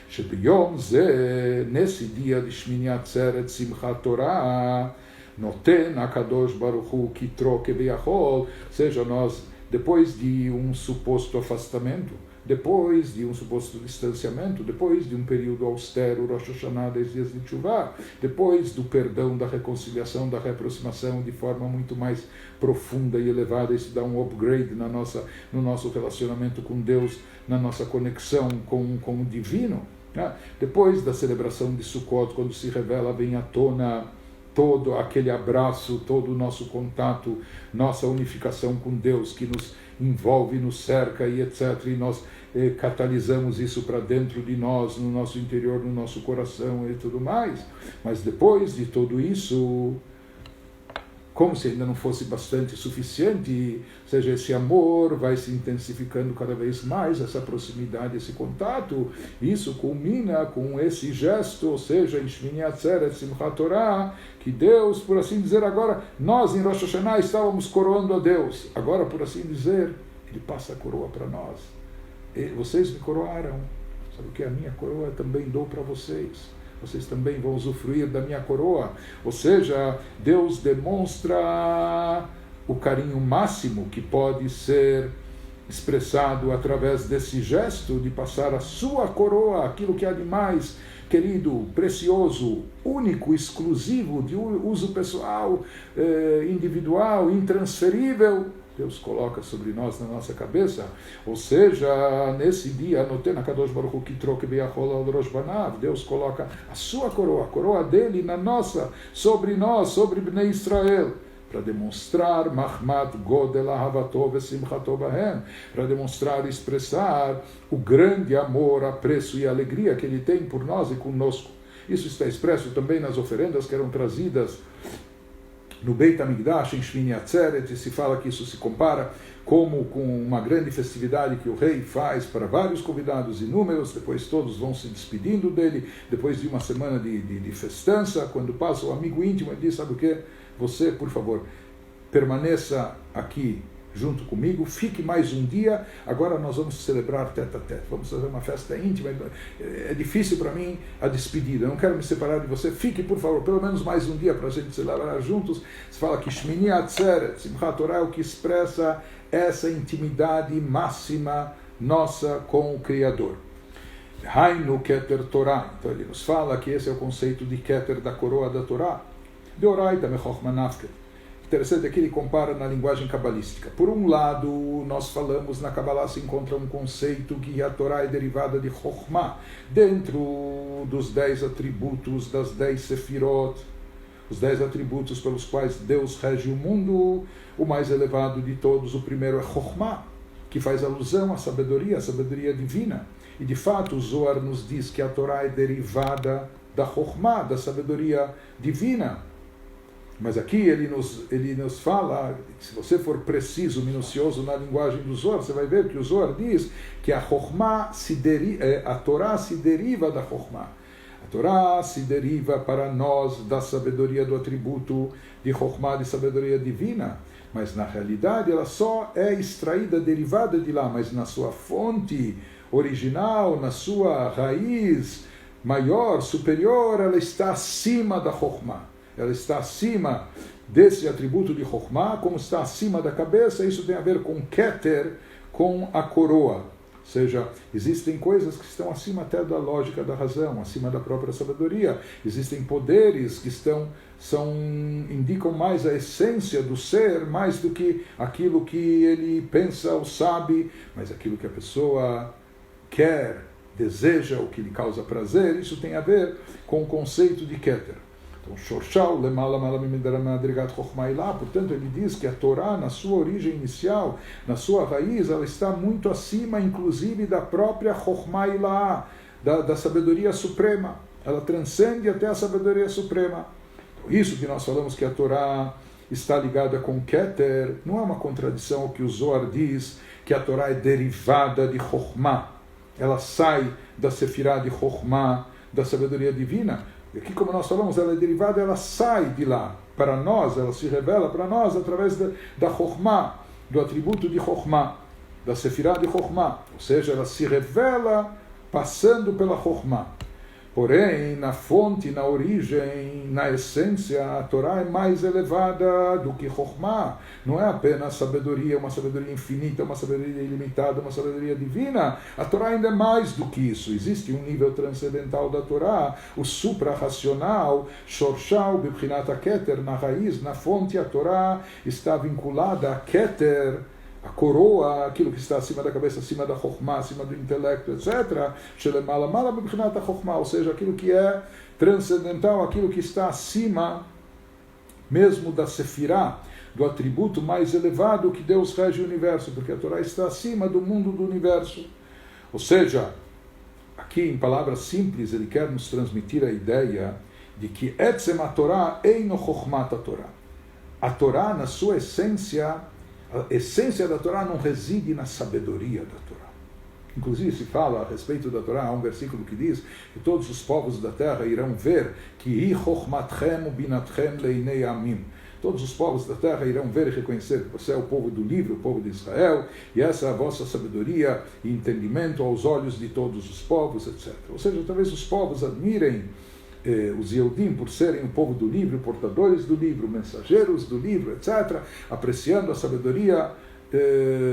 Shebiyom ze, nesse dia de Shmini Atzeret Simchat Torah, noten Akadosh Baruch Hu kitro keveyachol, ou seja, nós, depois de um suposto afastamento, depois de um suposto distanciamento, depois de um período austero, Rosh Hashanah, 10 dias de Teshuvah, depois do perdão, da reconciliação, da reaproximação de forma muito mais profunda e elevada, isso dá um upgrade no nosso relacionamento com Deus, na nossa conexão com o divino. Né? Depois da celebração de Sukkot, quando se revela, vem à tona todo aquele abraço, todo o nosso contato, nossa unificação com Deus que nos envolve, nos cerca e etc. E nós catalisamos isso para dentro de nós, no nosso interior, no nosso coração e tudo mais. Mas depois de tudo isso, como se ainda não fosse bastante suficiente, ou seja, esse amor vai se intensificando cada vez mais, essa proximidade, esse contato, isso culmina com esse gesto, ou seja, em Shmini Atzeret Simchat Torah, que Deus, por assim dizer, agora, nós em Rosh Hashanah estávamos coroando a Deus, agora, por assim dizer, Ele passa a coroa para nós. E vocês me coroaram, sabe o que? A minha coroa também dou para vocês. Vocês também vão usufruir da minha coroa. Ou seja, Deus demonstra o carinho máximo que pode ser expressado através desse gesto de passar a sua coroa, aquilo que há de mais querido, precioso, único, exclusivo, de uso pessoal, individual, intransferível. Deus coloca sobre nós, na nossa cabeça, ou seja, nesse dia, Deus coloca a sua coroa, a coroa dele na nossa, sobre nós, sobre Bnei Israel, para demonstrar Mahmat Godel Ahavato Vesimchato Bahem, para demonstrar e expressar o grande amor, apreço e alegria que ele tem por nós e conosco. Isso está expresso também nas oferendas que eram trazidas no Beit HaMikdash, em Shmini Atzeret, se fala que isso se compara como com uma grande festividade que o rei faz para vários convidados inúmeros, depois todos vão se despedindo dele, depois de uma semana de festança, quando passa o amigo íntimo, ele diz, sabe o que? Você, por favor, permaneça aqui junto comigo, fique mais um dia, agora nós vamos celebrar tete a tete, vamos fazer uma festa íntima, é difícil para mim a despedida, eu não quero me separar de você, fique por favor, pelo menos mais um dia para a gente celebrar juntos. Se fala que Shmini Atzeret, Simchat Torah é o que expressa essa intimidade máxima nossa com o Criador. Hainu Keter Torah, então ele nos fala que esse é o conceito de Keter, da coroa da Torá, de Oraita Mechochma Nafket. Interessante é que ele compara na linguagem cabalística. Por um lado, nós falamos, na Kabbalah se encontra um conceito que a Torá é derivada de Chokhmah, dentro dos 10 atributos, das 10 Sefirot, os 10 atributos pelos quais Deus rege o mundo, o mais elevado de todos, o primeiro é Chokhmah, que faz alusão à sabedoria divina. E de fato, o Zohar nos diz que a Torá é derivada da Chokhmah, da sabedoria divina. Mas aqui ele nos fala, se você for preciso, minucioso na linguagem do Zohar, você vai ver que o Zohar diz que a Torá se deriva da Chokhmah. A Torá se deriva para nós da sabedoria do atributo de Chokhmah, de sabedoria divina, mas na realidade ela só é extraída, derivada de lá, mas na sua fonte original, na sua raiz maior, superior, ela está acima da Chokhmah. Ela está acima desse atributo de Chokhmah, como está acima da cabeça. Isso tem a ver com Keter, com a coroa. Ou seja, existem coisas que estão acima até da lógica da razão, acima da própria sabedoria. Existem poderes que indicam mais a essência do ser, mais do que aquilo que ele pensa ou sabe, mas aquilo que a pessoa quer, deseja, o que lhe causa prazer. Isso tem a ver com o conceito de Keter. Então, Shorshal, Lemala Malam Madrigat Chokhmah Ilá, portanto, ele diz que a Torá, na sua origem inicial, na sua raiz, ela está muito acima, inclusive, da própria Chokhmah Ilá, da sabedoria suprema. Ela transcende até a sabedoria suprema. Então, isso que nós falamos que a Torá está ligada com Keter, não é uma contradição ao que o Zohar diz, que a Torá é derivada de Chokhmah. Ela sai da Sefirá de Chokhmah, da sabedoria divina. E aqui, como nós falamos, ela é derivada, ela sai de lá. Para nós, ela se revela para nós através da Chokhmah, do atributo de Chokhmah, da Sefirá de Chokhmah. Ou seja, ela se revela passando pela Chokhmah. Porém, na fonte, na origem, na essência, a Torá é mais elevada do que Chokhmah. Não é apenas sabedoria, uma sabedoria infinita, uma sabedoria ilimitada, uma sabedoria divina. A Torá ainda é mais do que isso. Existe um nível transcendental da Torá, o supra-racional, Shorshal, Bibchinat HaKeter, na raiz, na fonte, a Torá está vinculada a Keter, a coroa, aquilo que está acima da cabeça, acima da Chokhmah, acima do intelecto, etc. Ou seja, aquilo que é transcendental, aquilo que está acima mesmo da Sefirá, do atributo mais elevado que Deus rege o universo, porque a Torá está acima do mundo do universo. Ou seja, aqui em palavras simples, ele quer nos transmitir a ideia de que Etzem a Torá eino Chokhmat a Torá. A Torá, na sua essência, a essência da Torá não reside na sabedoria da Torá. Inclusive se fala a respeito da Torá, há um versículo que diz que todos os povos da terra irão ver que hi chokhmatchem ubinatchem leinei amim. Todos os povos da terra irão ver e reconhecer que você é o povo do livro, o povo de Israel, e essa é a vossa sabedoria e entendimento aos olhos de todos os povos, etc. Ou seja, talvez os povos admirem os Yehudim por serem o povo do livro, portadores do livro, mensageiros do livro, etc., apreciando a sabedoria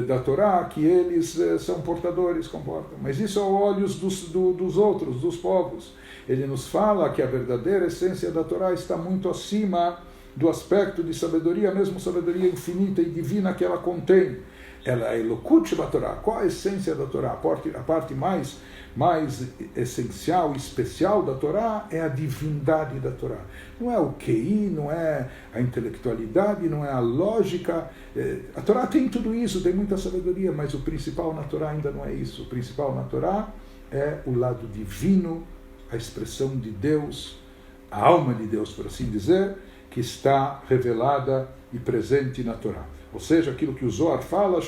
da Torá, que eles são portadores, comportam. Mas isso aos olhos dos outros, dos povos. Ele nos fala que a verdadeira essência da Torá está muito acima do aspecto de sabedoria, mesmo sabedoria infinita e divina que ela contém. Ela é Elokut da Torá. Qual a essência da Torá? A parte mais essencial e especial da Torá é a divindade da Torá. Não é o QI, não é a intelectualidade, não é a lógica. A Torá tem tudo isso, tem muita sabedoria, mas o principal na Torá ainda não é isso. O principal na Torá é o lado divino, a expressão de Deus, a alma de Deus, por assim dizer, que está revelada e presente na Torá. Ou seja, aquilo que o Zohar fala,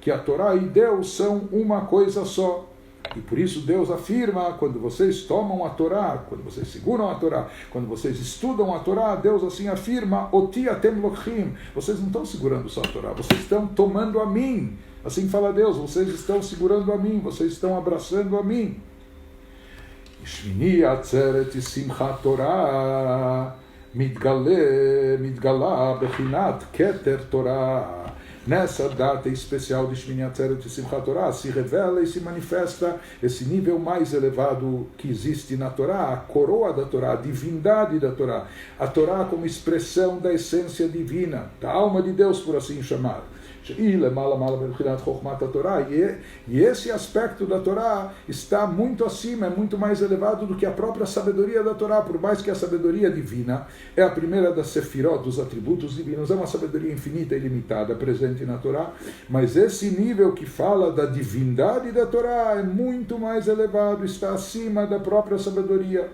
que a Torá e Deus são uma coisa só. E por isso Deus afirma, quando vocês tomam a Torá, quando vocês seguram a Torá, quando vocês estudam a Torá, Deus assim afirma, Oti atem lochim, vocês não estão segurando só a Torá, vocês estão tomando a mim. Assim fala Deus, vocês estão segurando a mim, vocês estão abraçando a mim. Shmini atzeret simchat Torá, מתגלה בחינת כתר תורה. Nessa data especial de Shmini Atzeret e Simchat Torah se revela e se manifesta esse nível mais elevado que existe na Torá, a coroa da Torá, a divindade da Torá, a Torá como expressão da essência divina, da alma de Deus, por assim chamar. E esse aspecto da Torá está muito acima, é muito mais elevado do que a própria sabedoria da Torá, por mais que a sabedoria divina é a primeira das sefirot, dos atributos divinos, é uma sabedoria infinita e ilimitada presente na Torá, mas esse nível que fala da divindade da Torá é muito mais elevado, está acima da própria sabedoria.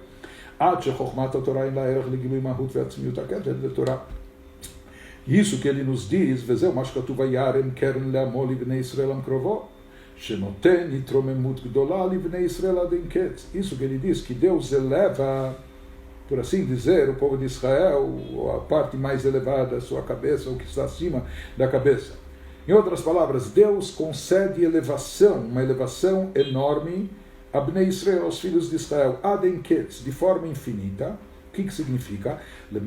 Isso que ele nos diz, vezeu mashkatuv yarem keren le'amol livnei Israel amkrovo, shenoten itromemut gdolah livnei Israel adem ketz. Isso que ele diz, que Deus eleva, por assim dizer, o povo de Israel, a parte mais elevada, a sua cabeça, o que está acima da cabeça. Em outras palavras, Deus concede elevação, uma elevação enorme a Bnei Israel, aos filhos de Israel, adem ketz, de forma infinita. O que significa? Ou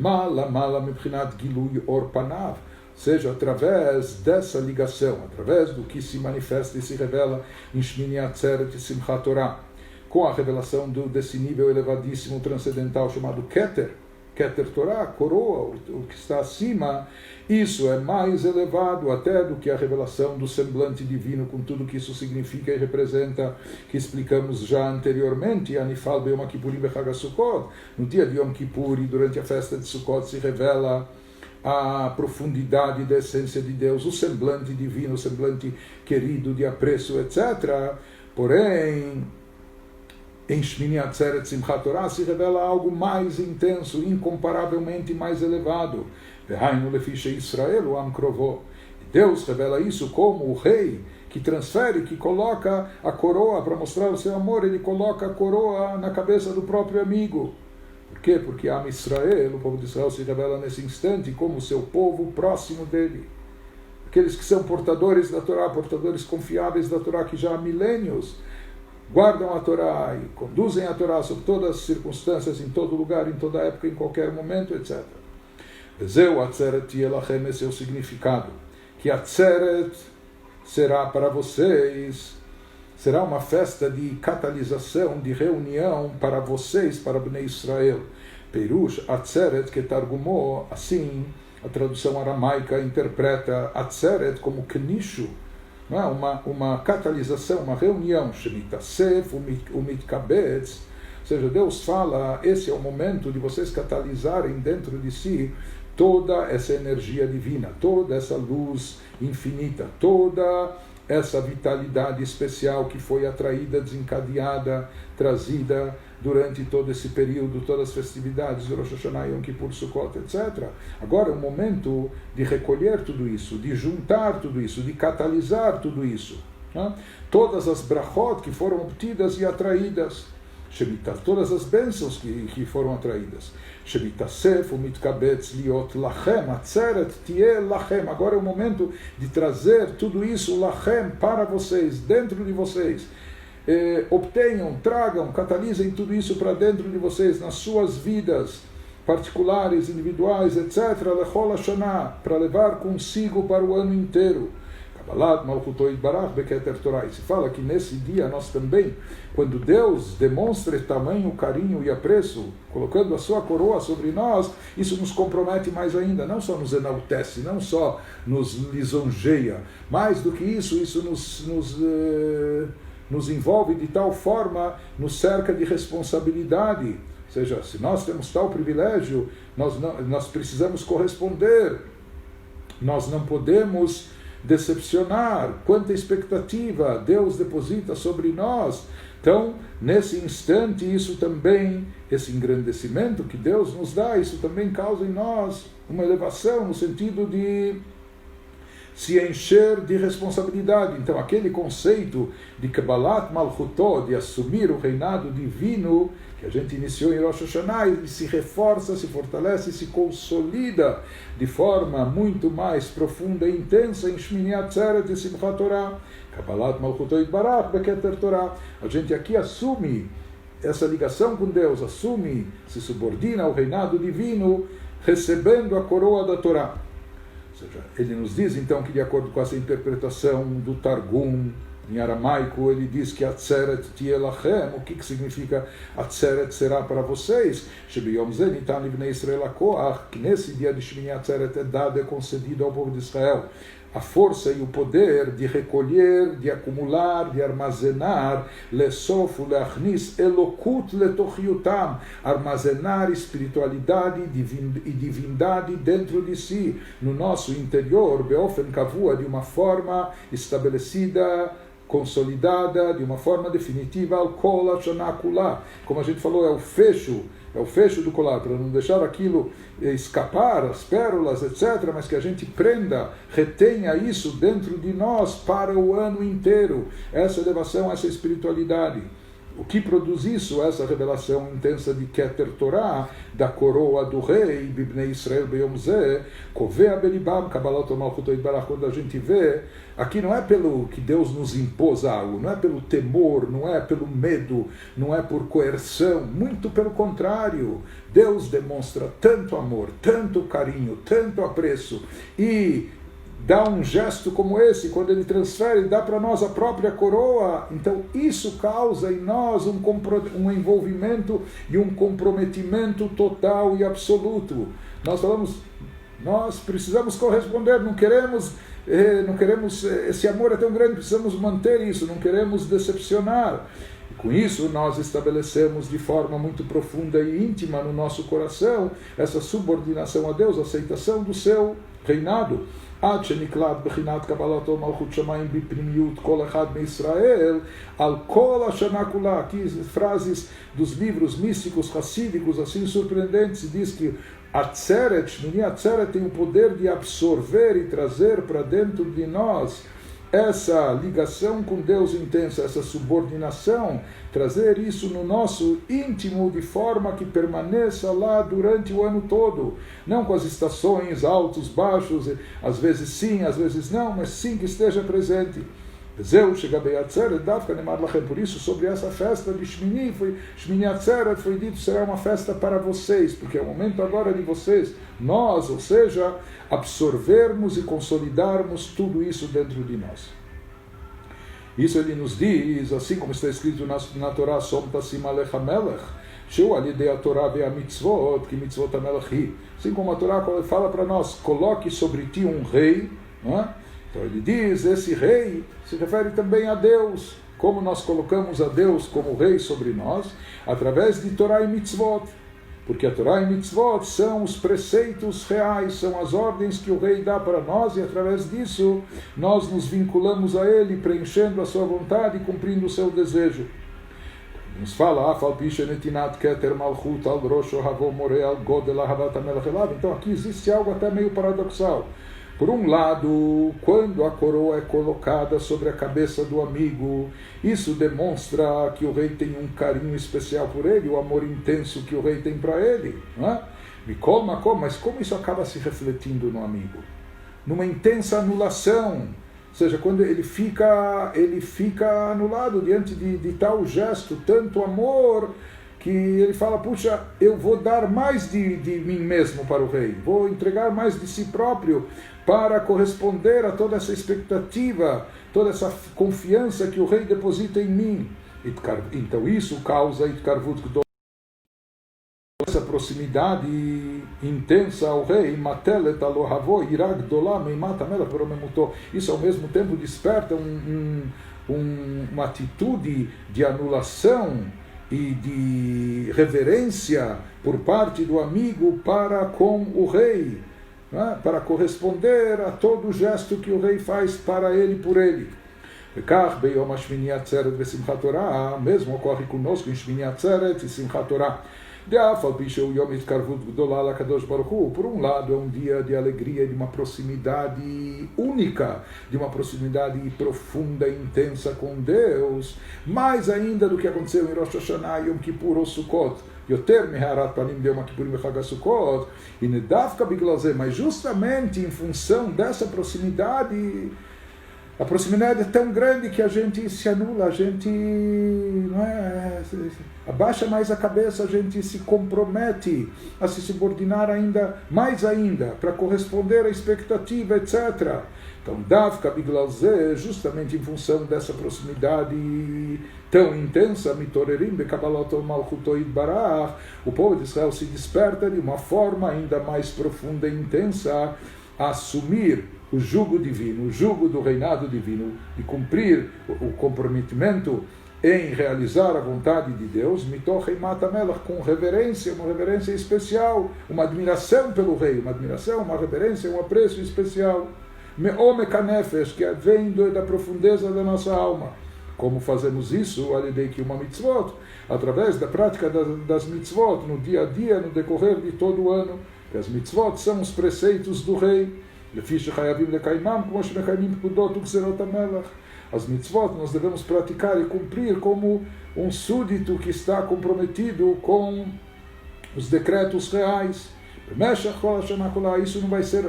seja, através dessa ligação, através do que se manifesta e se revela em Shmini Atzeret e Simchat Torah, com a revelação desse nível elevadíssimo transcendental chamado Keter, Keter Torah, a coroa, o que está acima, isso é mais elevado até do que a revelação do semblante divino, com tudo que isso significa e representa, que explicamos já anteriormente, Anifal Beyom Kippurim Bechag HaSukkot, no dia de Yom Kippur e durante a festa de Sukkot se revela a profundidade da essência de Deus, o semblante divino, o semblante querido, de apreço, etc. Porém, em Shmini Atzeret Simchat Torah se revela algo mais intenso, incomparavelmente mais elevado. Vehainu lefiche Israel o am krovo. Deus revela isso como o rei que transfere, que coloca a coroa para mostrar o seu amor, ele coloca a coroa na cabeça do próprio amigo. Por quê? Porque Am Israel, o povo de Israel, se revela nesse instante como o seu povo próximo dele. Aqueles que são portadores da Torá, portadores confiáveis da Torá, que já há milênios guardam a Torá e conduzem a Torá sob todas as circunstâncias, em todo lugar, em toda época, em qualquer momento, etc. Vezeu Atzeret Yelachem, esse é o significado. Que Atzeret será para vocês, será uma festa de catalisação, de reunião para vocês, para Bnei Israel. Perush Atzeret, que targumou, assim, a tradução aramaica interpreta Atzeret como Knishu, uma catalisação, uma reunião, Shemitasef, Umitkabetz, ou seja, Deus fala, esse é o momento de vocês catalisarem dentro de si toda essa energia divina, toda essa luz infinita, toda essa vitalidade especial que foi atraída, desencadeada, trazida durante todo esse período, todas as festividades, Rosh Hashanah, Yom Kippur, Sukkot, etc. Agora é o momento de recolher tudo isso, de juntar tudo isso, de catalisar tudo isso. Né? Todas as brachot que foram obtidas e atraídas, todas as bênçãos que foram atraídas. Shemitasef umitkabetz liot lachem, atzeret tieh lachem. Agora é o momento de trazer tudo isso lachem para vocês, dentro de vocês. Obtenham, tragam, catalisem tudo isso para dentro de vocês, nas suas vidas particulares, individuais, etc. Lechol Hashanah, para levar consigo para o ano inteiro. Kabbalat Malchuto Yitbarach Beketer Torah. E se fala que nesse dia nós também, quando Deus demonstra tamanho carinho e apreço, colocando a sua coroa sobre nós, isso nos compromete mais ainda, não só nos enaltece, não só nos lisonjeia, mais do que isso nos envolve de tal forma, nos cerca de responsabilidade. Ou seja, se nós temos tal privilégio, nós precisamos corresponder, nós não podemos decepcionar. Quanta expectativa Deus deposita sobre nós. Então, nesse instante, isso também, esse engrandecimento que Deus nos dá, isso também causa em nós uma elevação no sentido de se encher de responsabilidade. Então, aquele conceito de Kabbalat Malchutó, de assumir o reinado divino, que a gente iniciou em Rosh Hashanah, ele se reforça, se fortalece, se consolida de forma muito mais profunda e intensa em Shmini Atzeret e Simchat Torah. Kabbalat Malchutó Yitbarach Beketer Torah. A gente aqui assume essa ligação com Deus, assume, se subordina ao reinado divino, recebendo a coroa da Torá. Ou seja, ele nos diz então que, de acordo com essa interpretação do Targum em aramaico, ele diz que Atzeret tieh lachem. O que significa Atzeret será para vocês? Shebiyom zeh nitan livnei Israel hakoach, que nesse dia de Shmini Atzeret é dado, é concedido ao povo de Israel a força e o poder de recolher, de acumular, de armazenar, lesof uleachnis elokut letochiutam, armazenar espiritualidade e divindade dentro de si, no nosso interior, beofen kavua, de uma forma estabelecida, consolidada, de uma forma definitiva, al kol hashanah kulá. Como a gente falou, é o fecho do colar, para não deixar aquilo escapar, as pérolas, etc., mas que a gente prenda, retenha isso dentro de nós para o ano inteiro, essa elevação, essa espiritualidade. O que produz isso? Essa revelação intensa de Keter Torah, da coroa do rei, Bibnei Israel Beyom Zeh, Kovea Belibam, Kabbalat Malchuto Yitbarach, quando a gente vê, aqui não é pelo que Deus nos impôs algo, não é pelo temor, não é pelo medo, não é por coerção, muito pelo contrário. Deus demonstra tanto amor, tanto carinho, tanto apreço e dá um gesto como esse, quando ele transfere, dá para nós a própria coroa, então isso causa em nós um envolvimento e um comprometimento total e absoluto. Nós falamos, nós precisamos corresponder, não queremos, esse amor é tão grande, precisamos manter isso, não queremos decepcionar. E com isso nós estabelecemos de forma muito profunda e íntima no nosso coração essa subordinação a Deus, a aceitação do seu reinado. עד שנקלט בחינת קבלתו מלכות שמיים בפנימיות כל אחד מישראל על כל השנה כולה. Aqui frases dos livros místicos, racídicos, assim surpreendentes, diz que Atzeret, Shmini Atzeret tem o poder de absorver e trazer para dentro de nós essa ligação com Deus intensa, essa subordinação, trazer isso no nosso íntimo de forma que permaneça lá durante o ano todo, não com as estações altos, baixos, às vezes sim, às vezes não, mas sim que esteja presente. Por isso, sobre essa festa de Shmini Atzeret, foi dito, será uma festa para vocês, porque é o momento agora de vocês, nós, ou seja, absorvermos e consolidarmos tudo isso dentro de nós. Isso ele nos diz, assim como está escrito na Torá, Som Tassim Alech HaMelech, Sheu Alidei a Torá ve a mitzvot, que mitzvot HaMelech hi. Assim como a Torá fala para nós, coloque sobre ti um rei, não é? Então ele diz, esse rei se refere também a Deus, como nós colocamos a Deus como rei sobre nós, através de Torá e mitzvot, porque a Torá e mitzvot são os preceitos reais, são as ordens que o rei dá para nós, e através disso nós nos vinculamos a ele, preenchendo a sua vontade e cumprindo o seu desejo. Nos fala, então aqui existe algo até meio paradoxal. Por um lado, quando a coroa é colocada sobre a cabeça do amigo, isso demonstra que o rei tem um carinho especial por ele, o amor intenso que o rei tem para ele. Não é? Mas como isso acaba se refletindo no amigo? Numa intensa anulação. Ou seja, quando ele fica anulado diante de tal gesto, tanto amor, que ele fala, puxa, eu vou dar mais de mim mesmo para o rei, vou entregar mais de si próprio para corresponder a toda essa expectativa, toda essa confiança que o rei deposita em mim. Então isso causa essa proximidade intensa ao rei, isso ao mesmo tempo desperta uma atitude de anulação e de reverência por parte do amigo para com o rei, para corresponder a todo gesto que o rei faz para ele por ele. Mesmo ocorre conosco em Shmini Atzeret e Simchat Torah. Por um lado, é um dia de alegria, de uma proximidade única, de uma proximidade profunda e intensa com Deus, mais ainda do que aconteceu em Rosh Hashanah, Yom Kippur ou Sukkot. Mas justamente em função dessa proximidade, a proximidade é tão grande que a gente se anula, a gente abaixa mais a cabeça, a gente se compromete a se subordinar mais ainda, para corresponder à expectativa, etc. Então, Davka Biglalzé, justamente em função dessa proximidade tão intensa, Mitorerim Bekabalato Malchuto Idbarach, o povo de Israel se desperta de uma forma ainda mais profunda e intensa a assumir o jugo divino, o jugo do reinado divino, e cumprir o comprometimento em realizar a vontade de Deus, com reverência, uma reverência especial, uma admiração pelo rei, uma admiração, uma reverência, um apreço especial, que vem da profundeza da nossa alma. Como fazemos isso? Através da prática das mitzvot, no dia a dia, no decorrer de todo o ano. As mitzvot são os preceitos do rei. As mitzvot nós devemos praticar e cumprir como um súdito que está comprometido com os decretos reais. Isso não vai ser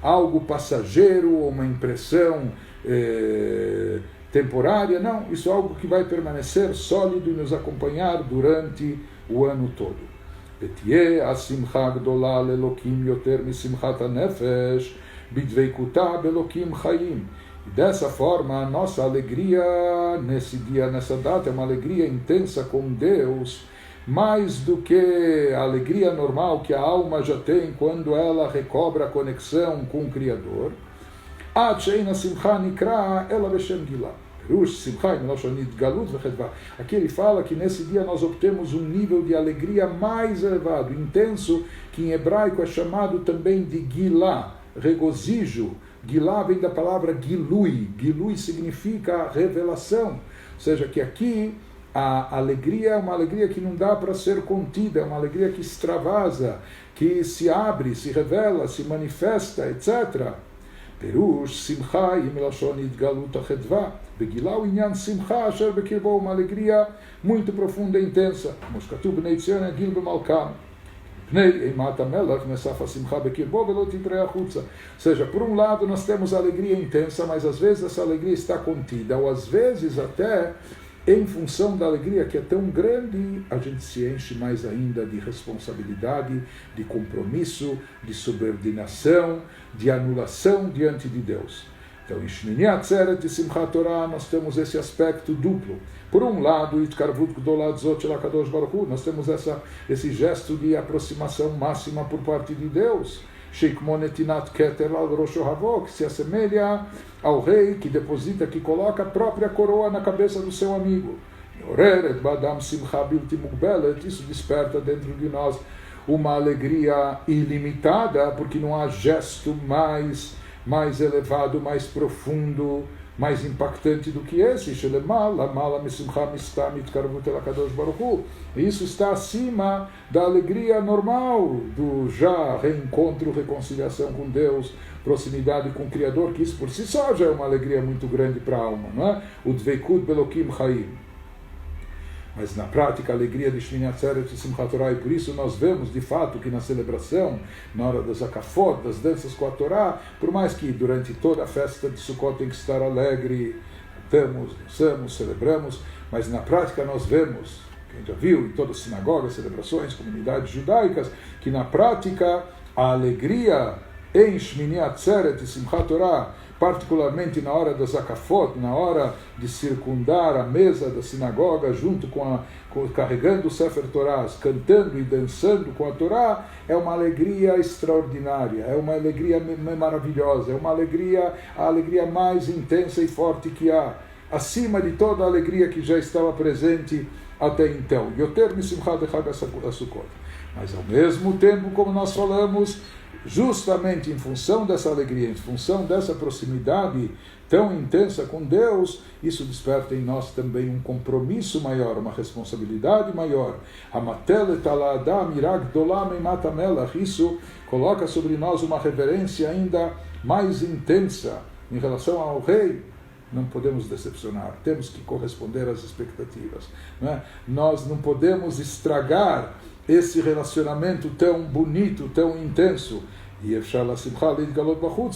algo passageiro ou uma impressão temporária, não. Isso é algo que vai permanecer sólido e nos acompanhar durante o ano todo. ותהיה השמחה גדולה לאלוקים יותר משמחת הנפש, bidveikuta belokim chayim. E dessa forma, a nossa alegria nesse dia, nessa data, é uma alegria intensa com Deus, mais do que a alegria normal que a alma já tem quando ela recobra a conexão com o Criador. Aqui ele fala que nesse dia nós obtemos um nível de alegria mais elevado, intenso, que em hebraico é chamado também de Gilá, regozijo. Gilá vem da palavra Gilui. Gilui significa revelação. Ou seja, que aqui a alegria é uma alegria que não dá para ser contida, é uma alegria que extravasa, que se abre, se revela, se manifesta, etc. Perush, simcha, imilashon idgalut achedva, begilau inyan simcha, asher bekirbo, uma alegria muito profunda e intensa. Moshkatu bnei tzion gil bemalkam. Ou seja, por um lado nós temos alegria intensa, mas às vezes essa alegria está contida, ou às vezes até em função da alegria que é tão grande, a gente se enche mais ainda de responsabilidade, de compromisso, de subordinação, de anulação diante de Deus. Então, em Shmini Atzeret e Simchat Torah, nós temos esse aspecto duplo. Por um lado, nós temos esse gesto de aproximação máxima por parte de Deus, que se assemelha ao rei que deposita, que coloca a própria coroa na cabeça do seu amigo. Isso desperta dentro de nós uma alegria ilimitada, porque não há gesto mais elevado, mais profundo, mais impactante do que esse. Isso está acima da alegria normal, do já reencontro, reconciliação com Deus, proximidade com o Criador, que isso por si só já é uma alegria muito grande para a alma, não é? O dveikut belokim chayim. Mas na prática, a alegria de Shmini Atzeret e Simchat Torah, e por isso nós vemos de fato que na celebração, na hora das akafot, das danças com a Torá, por mais que durante toda a festa de Sukkot tem que estar alegre, cantamos, dançamos, celebramos, mas na prática nós vemos, quem já viu em todas as sinagogas, celebrações, comunidades judaicas, que na prática a alegria em Shmini Atzeret e Simchat Torah, particularmente na hora das akafot, na hora de circundar a mesa da sinagoga, junto carregando o Sefer Torah, cantando e dançando com a Torá, é uma alegria extraordinária, é uma alegria maravilhosa, é uma alegria, a alegria mais intensa e forte que há, acima de toda a alegria que já estava presente até então. Yoter misimchat echad Sukkot. Mas ao mesmo tempo, como nós falamos, justamente em função dessa alegria, em função dessa proximidade tão intensa com Deus, isso desperta em nós também um compromisso maior, uma responsabilidade maior. Isso coloca sobre nós uma reverência ainda mais intensa em relação ao rei. Não podemos decepcionar, temos que corresponder às expectativas, não é? Nós não podemos estragar esse relacionamento tão bonito, tão intenso. E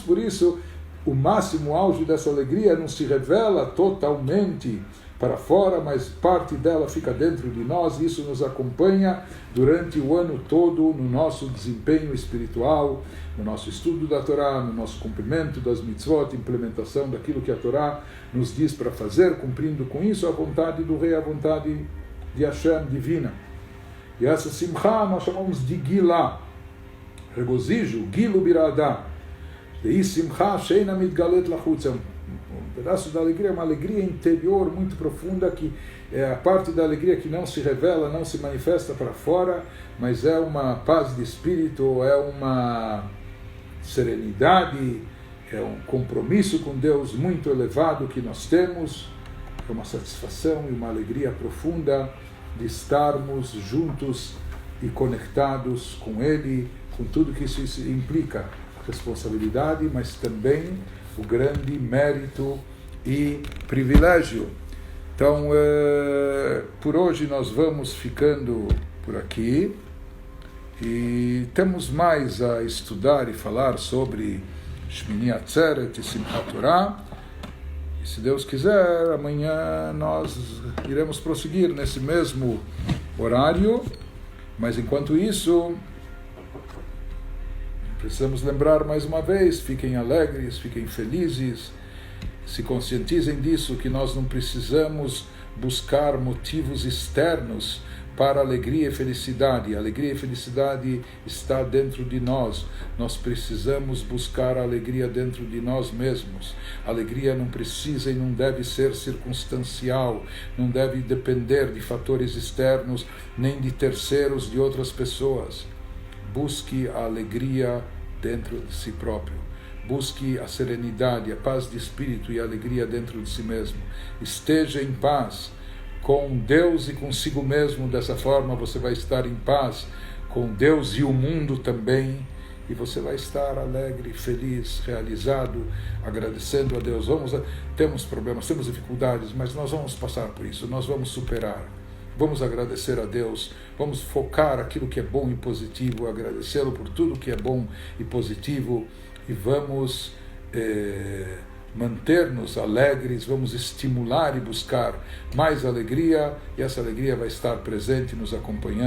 por isso, o máximo auge dessa alegria não se revela totalmente para fora, mas parte dela fica dentro de nós, e isso nos acompanha durante o ano todo no nosso desempenho espiritual, no nosso estudo da Torá, no nosso cumprimento das mitzvot, implementação daquilo que a Torá nos diz para fazer, cumprindo com isso a vontade do Rei, a vontade de Hashem divina. E essa simcha nós chamamos de Gilá, regozijo, Gilu Biradá. E simcha sheina mitgalet lachutz, um pedaço da alegria, uma alegria interior muito profunda, que é a parte da alegria que não se revela, não se manifesta para fora, mas é uma paz de espírito, é uma serenidade, é um compromisso com Deus muito elevado que nós temos, é uma satisfação e uma alegria profunda de estarmos juntos e conectados com Ele, com tudo que isso implica, responsabilidade, mas também o grande mérito e privilégio. Então, por hoje nós vamos ficando por aqui, e temos mais a estudar e falar sobre Shmini Atzeret e Simchat Torah. E se Deus quiser, amanhã nós iremos prosseguir nesse mesmo horário, mas enquanto isso, Precisamos lembrar mais uma vez, fiquem alegres, fiquem felizes, se conscientizem disso, que nós não precisamos buscar motivos externos para alegria e felicidade. A alegria e felicidade está dentro de nós. Nós precisamos buscar a alegria dentro de nós mesmos. A alegria não precisa e não deve ser circunstancial, não deve depender de fatores externos, nem de terceiros, de outras pessoas. Busque a alegria dentro de si próprio. Busque a serenidade, a paz de espírito e a alegria dentro de si mesmo. Esteja em paz com Deus e consigo mesmo. Dessa forma você vai estar em paz com Deus e o mundo também, e você vai estar alegre, feliz, realizado, agradecendo a Deus. Temos problemas, temos dificuldades, mas nós vamos passar por isso, nós vamos superar. Vamos agradecer a Deus, vamos focar aquilo que é bom e positivo, agradecê-lo por tudo que é bom e positivo, e vamos manter-nos alegres, vamos estimular e buscar mais alegria, e essa alegria vai estar presente, nos acompanhando